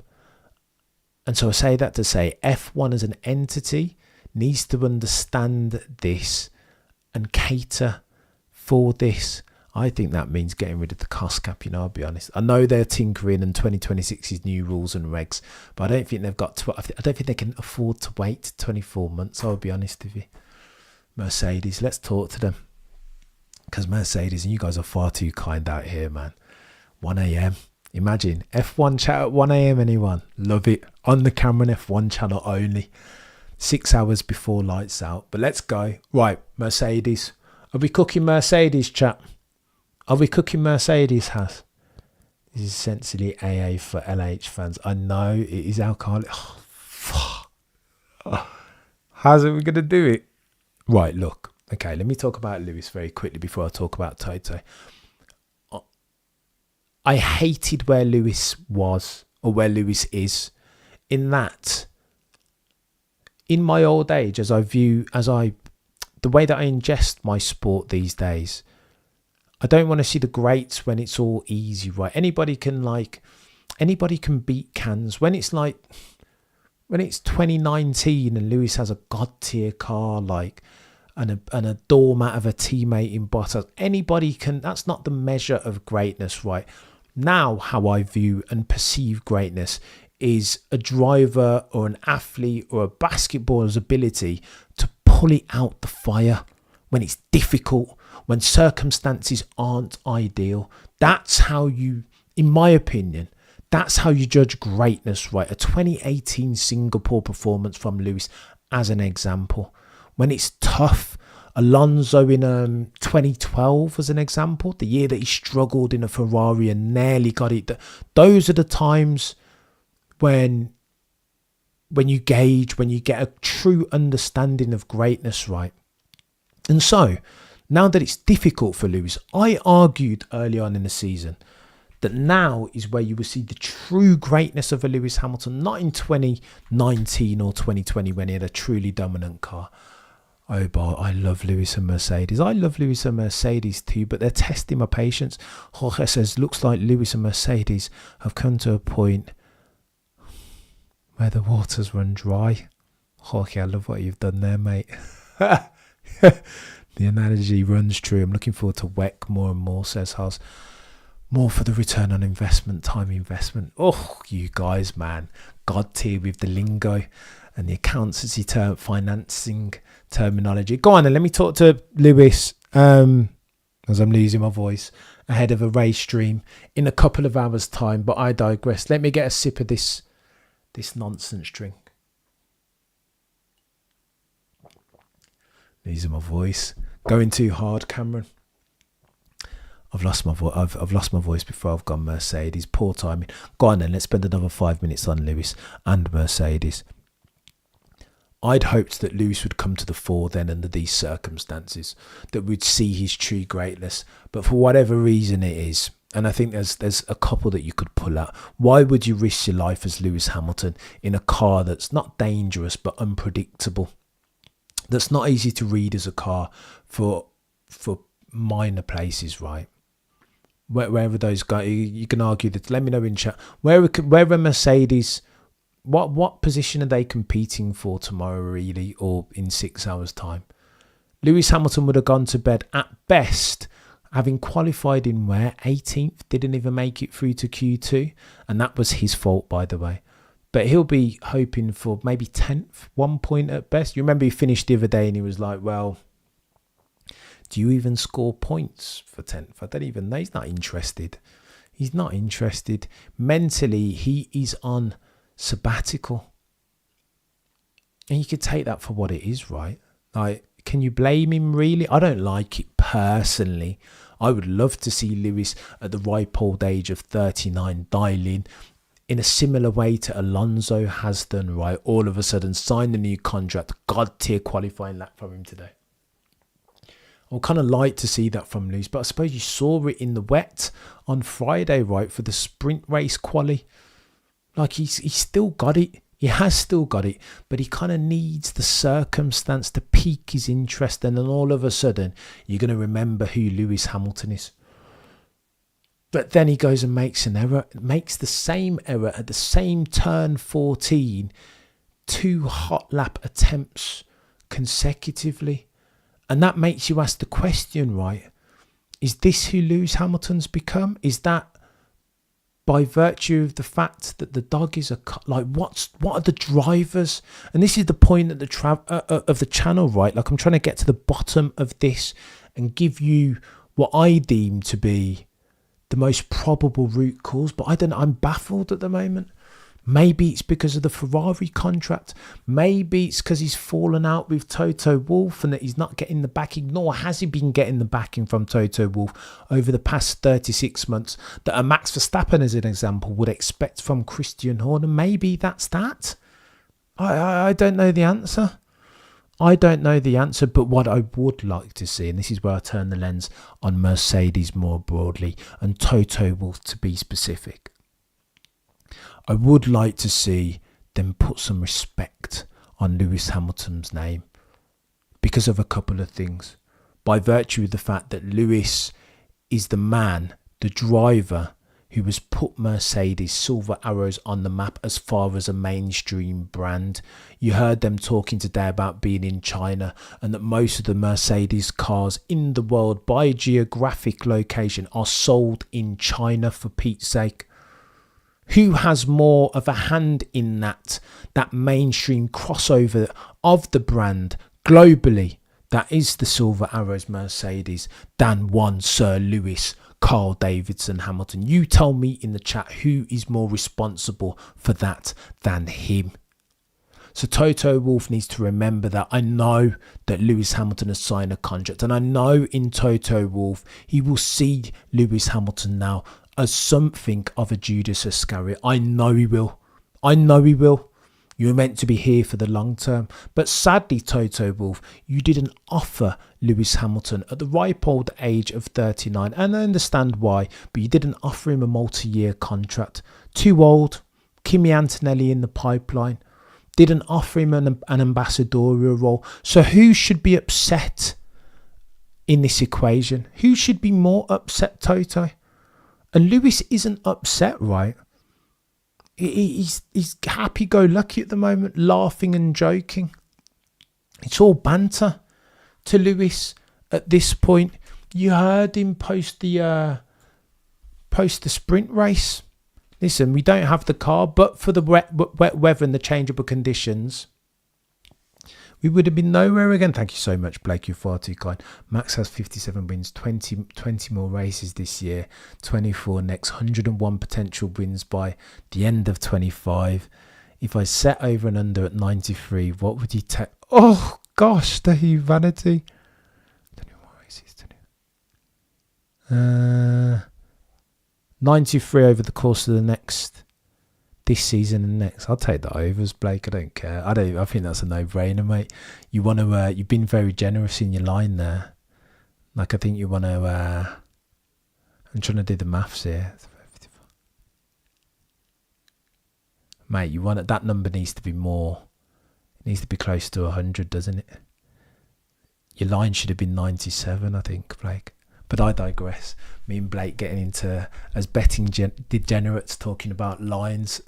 And so I say that to say F1 as an entity needs to understand this and cater for this. I think that means getting rid of the cost cap, I'll be honest. I know they're tinkering and 2026 is new rules and regs, but I don't think they've got to, I don't think they can afford to wait 24 months, I'll be honest with you. Mercedes, let's talk to them. Because Mercedes, and you guys are far too kind out here, man. 1 a.m. Imagine, F1 chat at 1 a.m, anyone? Love it. On the Cameron F1 channel only. 6 hours before lights out. But let's go. Right, Mercedes. Are we cooking Mercedes, chat? Are we cooking Mercedes, Has? This is essentially AA for LH fans. I know it is alcoholic. Oh, fuck. How's it we going to do it? Right, look. Okay, let me talk about Lewis very quickly before I talk about Toto. I hated where Lewis was, or where Lewis is, in that, in my old age, the way that I ingest my sport these days, I don't want to see the greats when it's all easy, right? Anybody can Anybody can beat cans. When it's 2019 and Lewis has a god tier car and a doormat of a teammate in Bottas, anybody can. That's not the measure of greatness, right? Now, how I view and perceive greatness is a driver or an athlete or a basketballer's ability to pull it out the fire when it's difficult, when circumstances aren't ideal. That's how you, in my opinion, that's how you judge greatness, right? A 2018 Singapore performance from Lewis as an example. When it's tough, Alonso in 2012 as an example, the year that he struggled in a Ferrari and nearly got it. Those are the times when you gauge, when you get a true understanding of greatness, right? And so, now that it's difficult for Lewis, I argued early on in the season that now is where you will see the true greatness of a Lewis Hamilton, not in 2019 or 2020 when he had a truly dominant car. Oh, but I love Lewis and Mercedes. I love Lewis and Mercedes too, but they're testing my patience. Jorge says, looks like Lewis and Mercedes have come to a point where the waters run dry. Jorge, I love what you've done there, mate. The analogy runs true. I'm looking forward to WEC more and more, says Haas. More for the return on investment, time investment. Oh, you guys, man. God tier with the lingo and the accountancy term, financing terminology. Go on and let me talk to Lewis as I'm losing my voice ahead of a race stream in a couple of hours' time. But I digress. Let me get a sip of this nonsense drink. Losing my voice. Going too hard, Cameron. I've lost my voice. I've lost my voice before I've gone Mercedes. Poor timing. Go on then. Let's spend another 5 minutes on Lewis and Mercedes. I'd hoped that Lewis would come to the fore then under these circumstances, that we'd see his true greatness. But for whatever reason it is, and I think there's a couple that you could pull out. Why would you risk your life as Lewis Hamilton in a car that's not dangerous but unpredictable? That's not easy to read as a car for minor places, right? Wherever those guys, you can argue that. Let me know in chat. Where are Mercedes? What position are they competing for tomorrow, really, or in 6 hours' time? Lewis Hamilton would have gone to bed at best, having qualified in where 18th, didn't even make it through to Q2, and that was his fault, by the way. But he'll be hoping for maybe 10th, 1 point at best. You remember he finished the other day and he was like, well, do you even score points for 10th? I don't even know. He's not interested. He's not interested. Mentally, he is on sabbatical. And you could take that for what it is, right? Like, can you blame him, really? I don't like it personally. I would love to see Lewis at the ripe old age of 39 dial in a similar way to Alonso has done, right? All of a sudden, signed a new contract, God tier qualifying lap from him today. I would kind of like to see that from Lewis, but I suppose you saw it in the wet on Friday, right? For the sprint race quali. Like, he's still got it. He has still got it, but he kind of needs the circumstance to pique his interest, and then all of a sudden, you're going to remember who Lewis Hamilton is. But then he goes and makes an error, makes the same error at the same turn 14, 2 hot lap attempts consecutively. And that makes you ask the question, right? Is this who Lewis Hamilton's become? Is that by virtue of the fact that the dog is like, what are the drivers? And this is the point at of the channel, right? Like, I'm trying to get to the bottom of this and give you what I deem to be the most probable root cause, but I don't know. I'm baffled at the moment. Maybe it's because of the Ferrari contract. Maybe it's because he's fallen out with Toto Wolf and that he's not getting the backing, nor has he been getting the backing from Toto Wolf over the past 36 months that a Max Verstappen, as an example, would expect from Christian Horner. Maybe that's that. I don't know the answer. I don't know the answer, but what I would like to see, and this is where I turn the lens on Mercedes more broadly and Toto Wolff to be specific, I would like to see them put some respect on Lewis Hamilton's name because of a couple of things. By virtue of the fact that Lewis is the man, the driver, who has put Mercedes silver arrows on the map as far as a mainstream brand. You heard them talking today about being in China and that most of the Mercedes cars in the world by geographic location are sold in China, for Pete's sake. Who has more of a hand in that mainstream crossover of the brand globally? That is the Silver Arrows Mercedes than one Sir Lewis Carl Davidson Hamilton. You tell me in the chat who is more responsible for that than him. So Toto Wolf needs to remember that. I know that Lewis Hamilton has signed a contract, and I know in Toto Wolf he will see Lewis Hamilton now as something of a Judas Iscariot. I know he will. I know he will. You're meant to be here for the long term. But sadly, Toto Wolf, you didn't offer Lewis Hamilton at the ripe old age of 39. And I understand why, but you didn't offer him a multi-year contract. Too old. Kimi Antonelli in the pipeline. Didn't offer him an ambassadorial role. So who should be upset in this equation? Who should be more upset, Toto? And Lewis isn't upset, right? He's happy-go-lucky at the moment, laughing and joking. It's all banter to Lewis at this point. You heard him post the sprint race. Listen, we don't have the car, but for the wet weather and the changeable conditions, we would have been nowhere again. Thank you so much, Blake. You're far too kind. Max has 57 wins, 20 more races this year, 24 next, 101 potential wins by the end of 25. If I set over and under at 93, what would you take? Oh, gosh, the humanity. 21 races. 93 over the course of this season and next. I'll take the overs, Blake. I don't care. I think that's a no-brainer, mate. You want to? You've been very generous in your line there. Like, I think you want to. I'm trying to do the maths here. Mate, you want it. That number needs to be more. It needs to be close to 100, doesn't it? Your line should have been 97, I think, Blake. But I digress. Me and Blake getting into, as betting degenerates, talking about lines.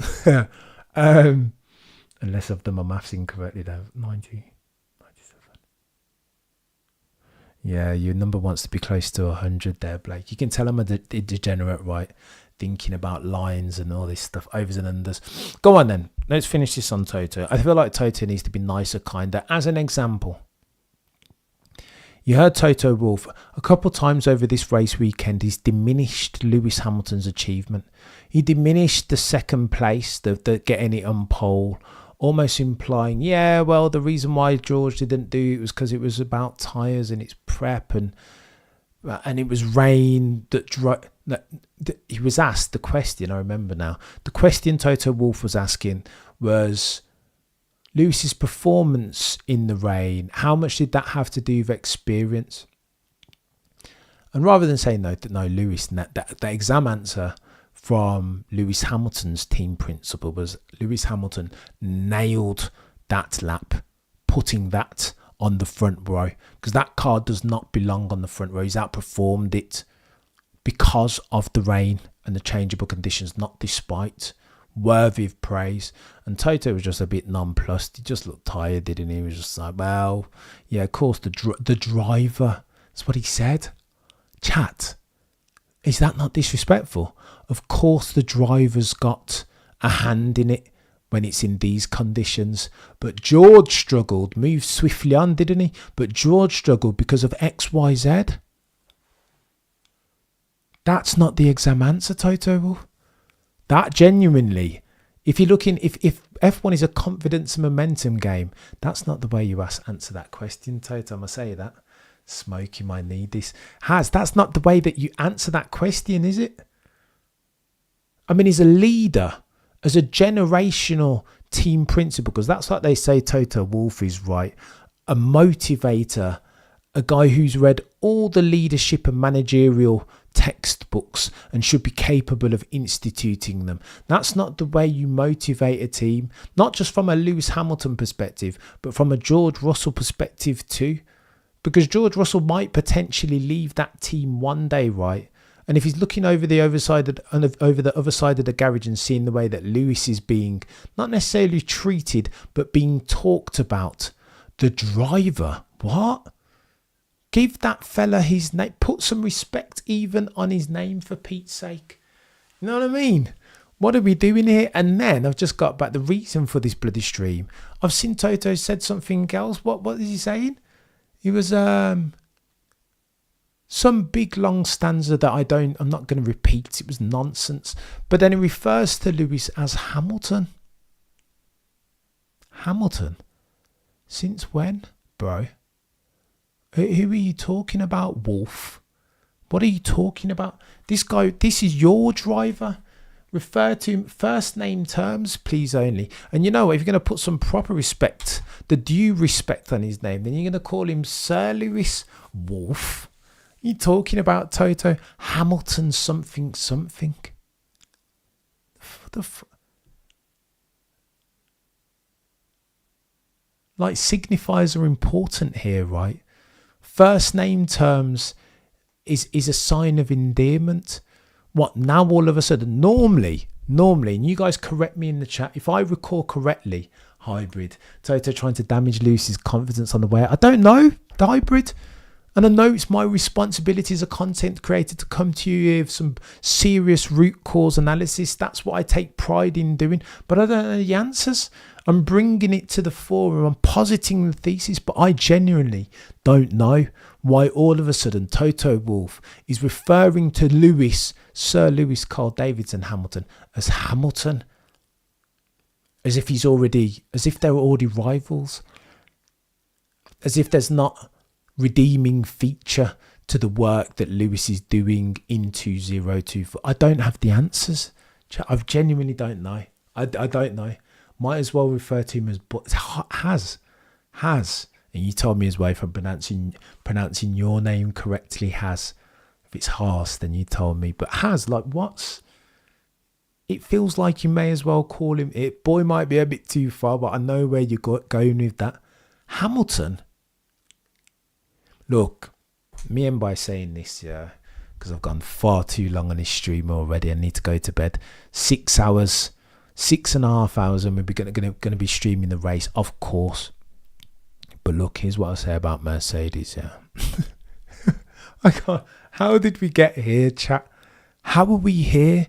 Unless I've done my maths incorrectly though. 90, 97. Yeah, your number wants to be close to 100 there, Blake. You can tell I'm a degenerate, right? Thinking about lines and all this stuff, overs and unders. Go on then. Let's finish this on Toto. I feel like Toto needs to be nicer, kinder. As an example, you heard Toto Wolf a couple of times over this race weekend. He's diminished Lewis Hamilton's achievement. He diminished the second place, the getting it on pole, almost implying, yeah, well, the reason why George didn't do it was because it was about tyres and it's prep and it was rain that he was asked the question. I remember now. The question Toto Wolf was asking was Lewis's performance in the rain. How much did that have to do with experience? And rather than saying no, Lewis, that exam answer from Lewis Hamilton's team principal was Lewis Hamilton nailed that lap, putting that on the front row, because that car does not belong on the front row. He's outperformed it because of the rain and the changeable conditions, not despite. Worthy of praise. And Toto was just a bit nonplussed. He just looked tired, didn't he? He was just like, well, yeah, of course the driver. That's what he said. Chat, is that not disrespectful? Of course the driver's got a hand in it when it's in these conditions. But George struggled, moved swiftly on, didn't he? But George struggled because of X, Y, Z. That's not the exam answer, Toto. That genuinely, if you're looking, if F1 is a confidence and momentum game, that's not the way you answer that question, Toto. I'm going to say that. Smokey might need this. That's not the way that you answer that question, is it? I mean, as a leader, as a generational team principal, because that's what they say Toto Wolf is, right? A motivator, a guy who's read all the leadership and managerial textbooks and should be capable of instituting them. That's not the way you motivate a team, not just from a Lewis Hamilton perspective, but from a George Russell perspective too. Because George Russell might potentially leave that team one day, right? And if he's looking over the other side of the garage and seeing the way that Lewis is being not necessarily treated, but being talked about, the driver, what? Give that fella his name. Put some respect even on his name, for Pete's sake. You know what I mean? What are we doing here? And then I've just got back the reason for this bloody stream. I've seen Toto said something else. What is he saying? He was some big long stanza that I'm not going to repeat. It was nonsense. But then he refers to Lewis as Hamilton. Hamilton? Since when, bro? Who are you talking about, Wolf? What are you talking about? This guy, this is your driver. Refer to him first name terms, please only. And you know what? If you're going to put some proper respect, the due respect on his name, then you're going to call him Sir Lewis Wolf. You talking about Toto Hamilton something. Like, signifiers are important here, right? First name terms is a sign of endearment. What, now all of a sudden, normally, and you guys correct me in the chat, if I recall correctly, hybrid, Toto trying to damage Lucy's confidence on the way. I don't know, the hybrid. And I know it's my responsibility as a content creator to come to you with some serious root cause analysis. That's what I take pride in doing. But I don't know the answers. I'm bringing it to the fore. I'm positing the thesis. But I genuinely don't know why all of a sudden Toto Wolf is referring to Lewis, Sir Lewis Carl Davidson Hamilton, as Hamilton. As if they're already rivals. As if there's not redeeming feature to the work that Lewis is doing in 2024. I don't have the answers. I genuinely don't know. I don't know. Might as well refer to him as has. And you told me as well if I'm pronouncing your name correctly, has. If it's Haas, then you told me. But has, like, what's? It feels like you may as well call him. It boy might be a bit too far, but I know where you're going with that. Hamilton. Look, me and by saying this, yeah, because I've gone far too long on this stream already. I need to go to bed. 6 hours, 6.5 hours, and we're going to be streaming the race, of course. But look, here's what I say about Mercedes. Yeah, I can't. How did we get here, chat? How are we here?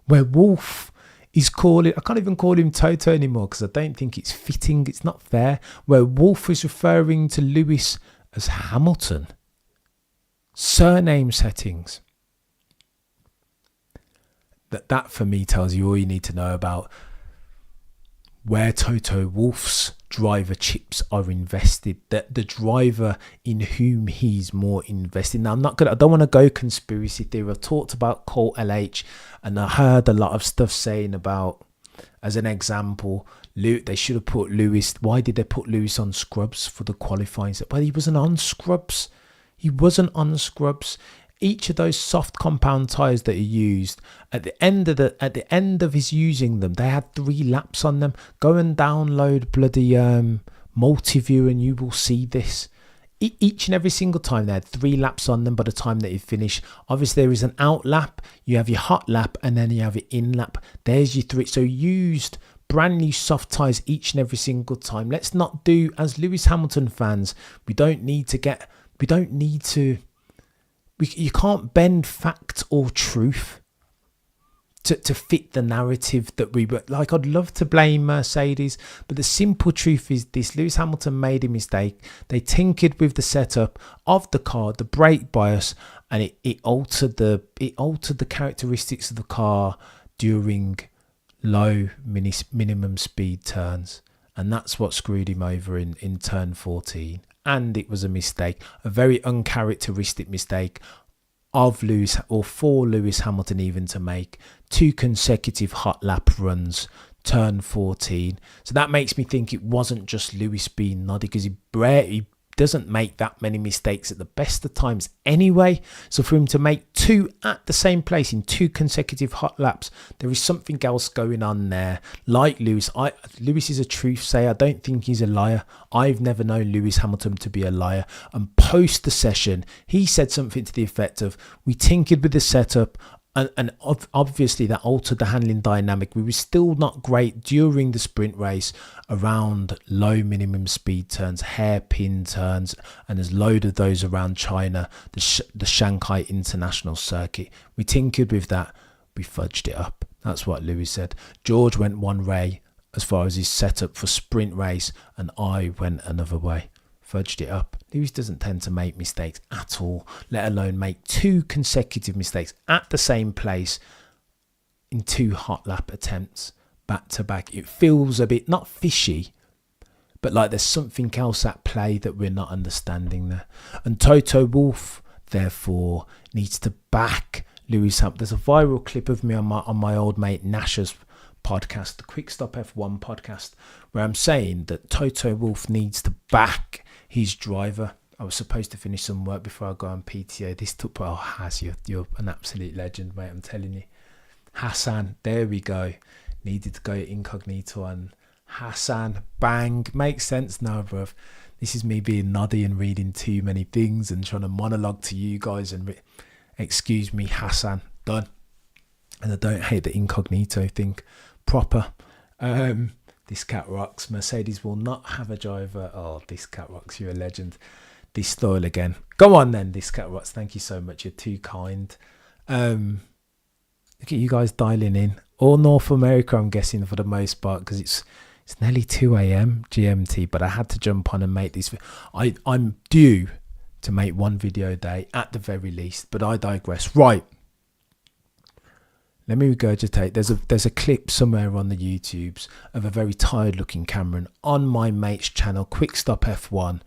Where Wolf is calling, I can't even call him Toto anymore because I don't think it's fitting. It's not fair. Where Wolf is referring to Lewis as Hamilton. Surname settings. That for me tells you all you need to know about where Toto Wolf's driver chips are invested. That the driver in whom he's more invested. Now I don't want to go conspiracy theory. I've talked about Colt LH and I heard a lot of stuff saying about, as an example, they should have put Lewis. Why did they put Lewis on scrubs for the qualifying? But he wasn't on scrubs. Each of those soft compound tyres that he used at the end of his using them, they had 3 laps on them. Go and download bloody multi-view and you will see this. Each and every single time they had 3 laps on them by the time that you finish. Obviously there is an out lap, you have your hot lap, and then you have your in lap. There's your 3. So used brand new soft tyres each and every single time. Let's not do, as Lewis Hamilton fans, you can't bend fact or truth to fit the narrative that we were like. I'd love to blame Mercedes, but the simple truth is this: Lewis Hamilton made a mistake. They tinkered with the setup of the car, the brake bias, and it altered the characteristics of the car during low minimum speed turns, and that's what screwed him over in turn 14. And it was a mistake, a very uncharacteristic mistake of Lewis, or for Lewis Hamilton even, to make 2 consecutive hot lap runs turn 14. So that makes me think it wasn't just Lewis being noddy, because he doesn't make that many mistakes at the best of times anyway. So for him to make 2 at the same place in 2 consecutive hot laps, there is something else going on there. Like Lewis, Lewis is a truth sayer. I don't think he's a liar. I've never known Lewis Hamilton to be a liar. And post the session, he said something to the effect of, we tinkered with the setup, and obviously that altered the handling dynamic. We were still not great during the sprint race around low minimum speed turns, hairpin turns, and there's load of those around China, the Shanghai International Circuit. We tinkered with that. We fudged it up. That's what Lewis said. George went one way as far as his setup for sprint race, and I went another way. Fudged it up. Lewis doesn't tend to make mistakes at all, let alone make 2 consecutive mistakes at the same place in 2 hot lap attempts back to back. It feels a bit, not fishy, but like there's something else at play that we're not understanding there. And Toto Wolf, therefore, needs to back Lewis Hamilton. There's a viral clip of me on my old mate Nash's podcast, the Quick Stop F1 podcast, where I'm saying that Toto Wolf needs to back his driver. I was supposed to finish some work before I go on PTA. This took, oh, Haz, you're an absolute legend, mate. I'm telling you. Hassan, there we go. Needed to go incognito on Hassan. Bang. Makes sense now, bruv. This is me being noddy and reading too many things and trying to monologue to you guys. And excuse me, Hassan. Done. And I don't hate the incognito thing. Proper. This cat rocks. Mercedes will not have a driver. Oh, this cat rocks. You're a legend. This style again. Go on then, this cat rocks. Thank you so much. You're too kind. Look at you guys dialing in. All North America, I'm guessing, for the most part, because it's nearly 2 a.m. GMT. But I had to jump on and make this. I'm due to make 1 video a day at the very least. But I digress. Right. Let me regurgitate. There's a clip somewhere on the YouTubes of a very tired looking Cameron on my mate's channel, Quick Stop F1,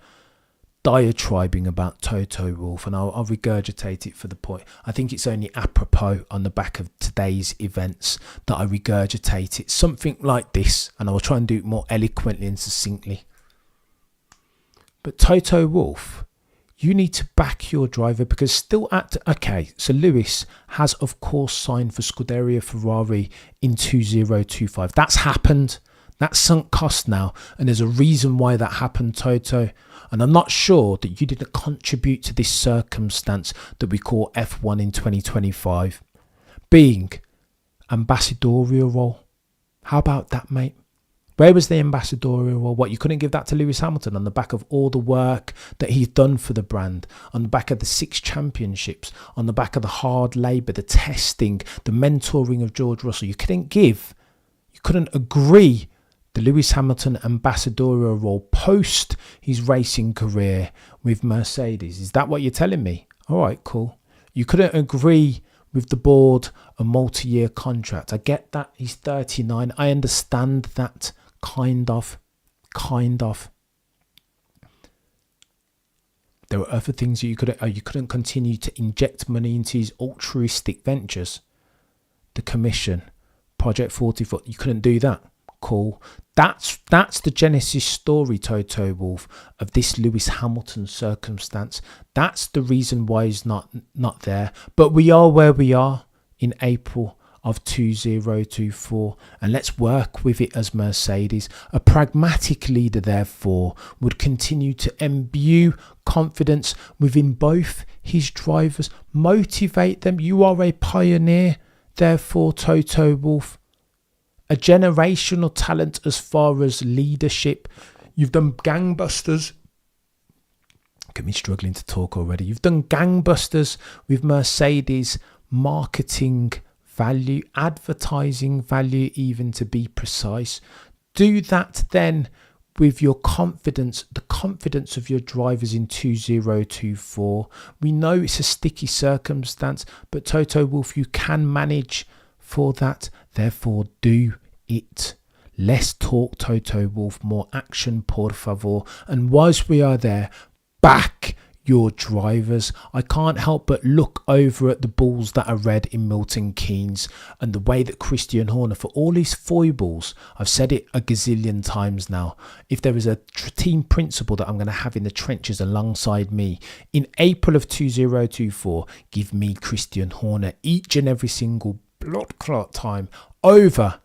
diatribing about Toto Wolf, and I'll regurgitate it for the point. I think it's only apropos on the back of today's events that I regurgitate it. Something like this, and I'll try and do it more eloquently and succinctly. But Toto Wolf, you need to back your driver, because still okay, so Lewis has of course signed for Scuderia Ferrari in 2025. That's happened. That's sunk cost now. And there's a reason why that happened, Toto. And I'm not sure that you didn't contribute to this circumstance that we call F1 in 2025 being ambassadorial role. How about that, mate? Where was the ambassadorial role? What, you couldn't give that to Lewis Hamilton on the back of all the work that he's done for the brand, on the back of the 6 championships, on the back of the hard labour, the testing, the mentoring of George Russell? You couldn't agree the Lewis Hamilton ambassadorial role post his racing career with Mercedes. Is that what you're telling me? All right, cool. You couldn't agree with the board a multi-year contract. I get that. He's 39. I understand that. Kind of. There were other things that you couldn't continue to inject money into his altruistic ventures. The commission, Project 44. You couldn't do that. Cool. That's the genesis story, Toto Wolf, of this Lewis Hamilton circumstance. That's the reason why he's not there. But we are where we are in April of 2024, and let's work with it as Mercedes. A pragmatic leader, therefore, would continue to imbue confidence within both his drivers, motivate them. You are a pioneer, therefore, Toto Wolf. A generational talent as far as leadership. You've done gangbusters. Look at me struggling to talk already. You've done gangbusters with Mercedes marketing value, advertising value, even to be precise. Do that then with your confidence, the confidence of your drivers in 2024. We know it's a sticky circumstance, but Toto Wolf, you can manage for that. Therefore, do it. Less talk, Toto Wolf, more action, por favor. And whilst we are there, back your drivers. I can't help but look over at the balls that are red in Milton Keynes and the way that Christian Horner, for all his foibles, I've said it a gazillion times now, if there is a team principal that I'm going to have in the trenches alongside me in April of 2024, give me Christian Horner each and every single blood clot time over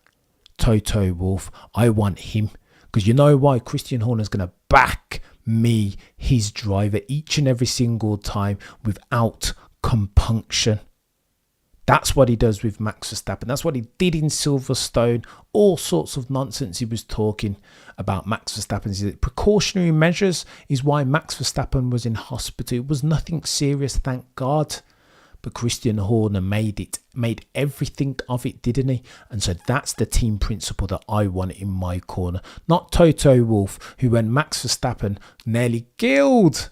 Toto Wolf. I want him, because you know why? Christian Horner's going to back me, his driver, each and every single time without compunction. That's what he does with Max Verstappen. That's what he did in Silverstone. All sorts of nonsense he was talking about Max Verstappen's precautionary measures is why Max Verstappen was in hospital. It was nothing serious, thank God. But Christian Horner made everything of it, didn't he? And so that's the team principle that I want in my corner. Not Toto Wolf, who when Max Verstappen nearly killed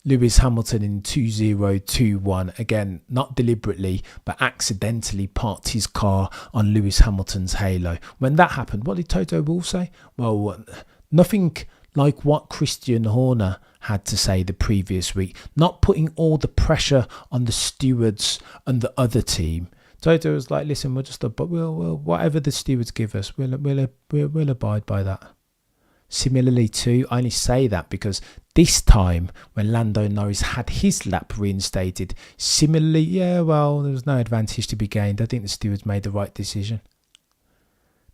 Lewis Hamilton in 2021, again, not deliberately, but accidentally parked his car on Lewis Hamilton's halo. When that happened, what did Toto Wolf say? Well, nothing like what Christian Horner had to say the previous week, not putting all the pressure on the stewards and the other team. Toto was like, listen, we'll whatever the stewards give us, we'll abide by that. Similarly too, I only say that because this time when Lando Norris had his lap reinstated, similarly, there was no advantage to be gained. I think the stewards made the right decision.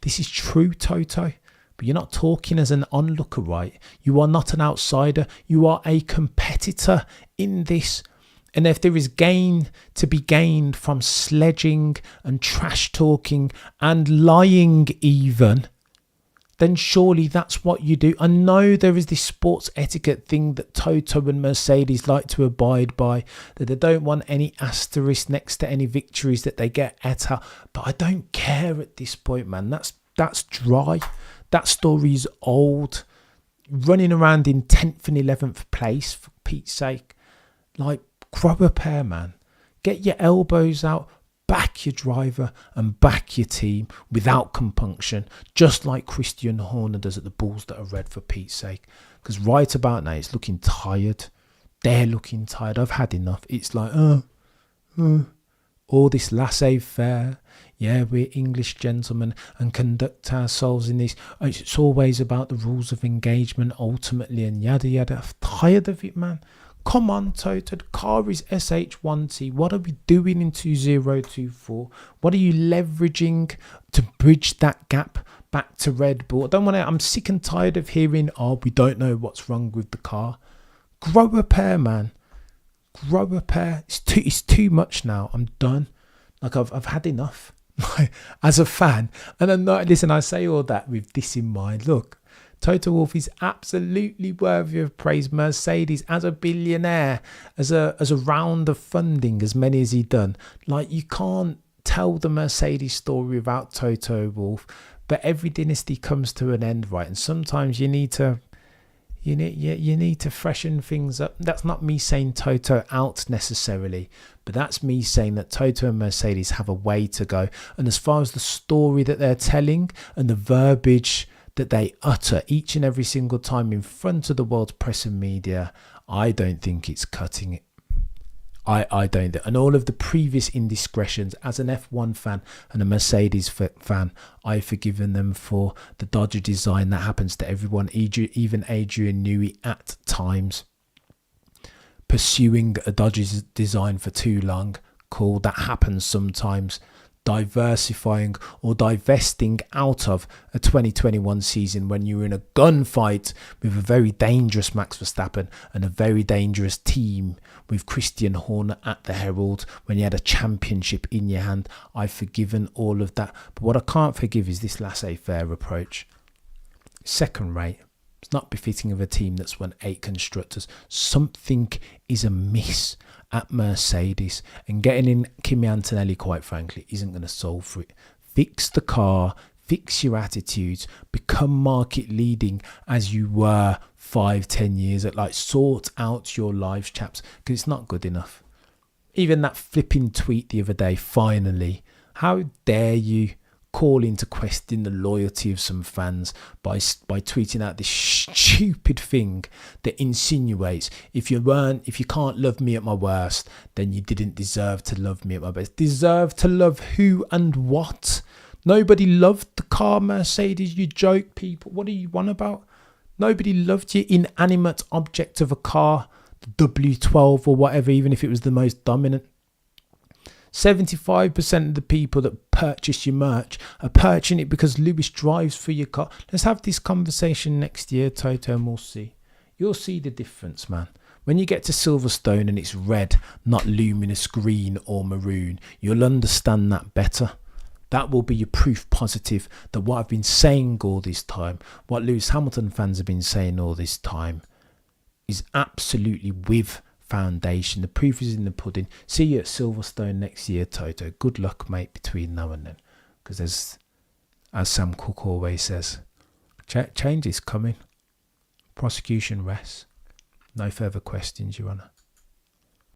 This is true, Toto. But you're not talking as an onlooker, right? You are not an outsider. You are a competitor in this. And if there is gain to be gained from sledging and trash talking and lying even, then surely that's what you do. I know there is this sports etiquette thing that Toto and Mercedes like to abide by, that they don't want any asterisk next to any victories that they get at. But I don't care at this point, man. That's dry. That story's old. Running around in 10th and 11th place, for Pete's sake. Like, grow a pair, man. Get your elbows out, back your driver and back your team without compunction, just like Christian Horner does at the balls that are red, for Pete's sake. Because right about now, it's looking tired. They're looking tired. I've had enough. It's like, all this laissez-faire. Yeah, we're English gentlemen and conduct ourselves in this. It's always about the rules of engagement ultimately and yada yada. I'm tired of it, man. Come on, Toto. The car is SH1T. What are we doing in 2024? What are you leveraging to bridge that gap back to Red Bull? I'm sick and tired of hearing, we don't know what's wrong with the car. Grow a pair, man. Grow a pair. It's too much now. I'm done. Like I've had enough. As a fan, and I'm not, listen, I say all that with this in mind. Look, Toto Wolf is absolutely worthy of praise. Mercedes, as a billionaire, as a round of funding, as many as he done. Like, you can't tell the Mercedes story without Toto Wolf. But every dynasty comes to an end, right? And sometimes you need to freshen things up. That's not me saying Toto out necessarily, but that's me saying that Toto and Mercedes have a way to go. And as far as the story that they're telling and the verbiage that they utter each and every single time in front of the world's press and media, I don't think it's cutting it. I don't. And all of the previous indiscretions, as an F1 fan and a Mercedes fan, I've forgiven them for the dodgy design that happens to everyone, even Adrian Newey at times. Pursuing a dodgy design for too long, cool, that happens sometimes. Diversifying or divesting out of a 2021 season when you were in a gunfight with a very dangerous Max Verstappen and a very dangerous team with Christian Horner at the Herald, when you had a championship in your hand. I've forgiven all of that. But what I can't forgive is this laissez-faire approach. Second rate. It's not befitting of a team that's won 8 constructors. Something is amiss at Mercedes, and getting in Kimi Antonelli, quite frankly, isn't going to solve for it. Fix the car, fix your attitudes, become market leading as you were 5-10 years ago. Like, sort out your lives, chaps, because it's not good enough. Even that flipping tweet the other day, finally, how dare you call into question the loyalty of some fans by tweeting out this stupid thing that insinuates if you can't love me at my worst, then you didn't deserve to love me at my best. Deserve to love who and what? Nobody loved the car Mercedes, you joke people. What are you on about? Nobody loved your inanimate object of a car, the W12 or whatever, even if it was the most dominant. 75% of the people that purchase your merch are purchasing it because Lewis drives for your car. Let's have this conversation next year, Toto, and we'll see. You'll see the difference, man. When you get to Silverstone and it's red, not luminous green or maroon, you'll understand that better. That will be your proof positive that what I've been saying all this time, what Lewis Hamilton fans have been saying all this time, is absolutely with foundation. The proof is in the pudding. See you at Silverstone next year, Toto. Good luck, mate, between now and then. Because as Sam Cook always says, change is coming. Prosecution rests. No further questions, Your Honour.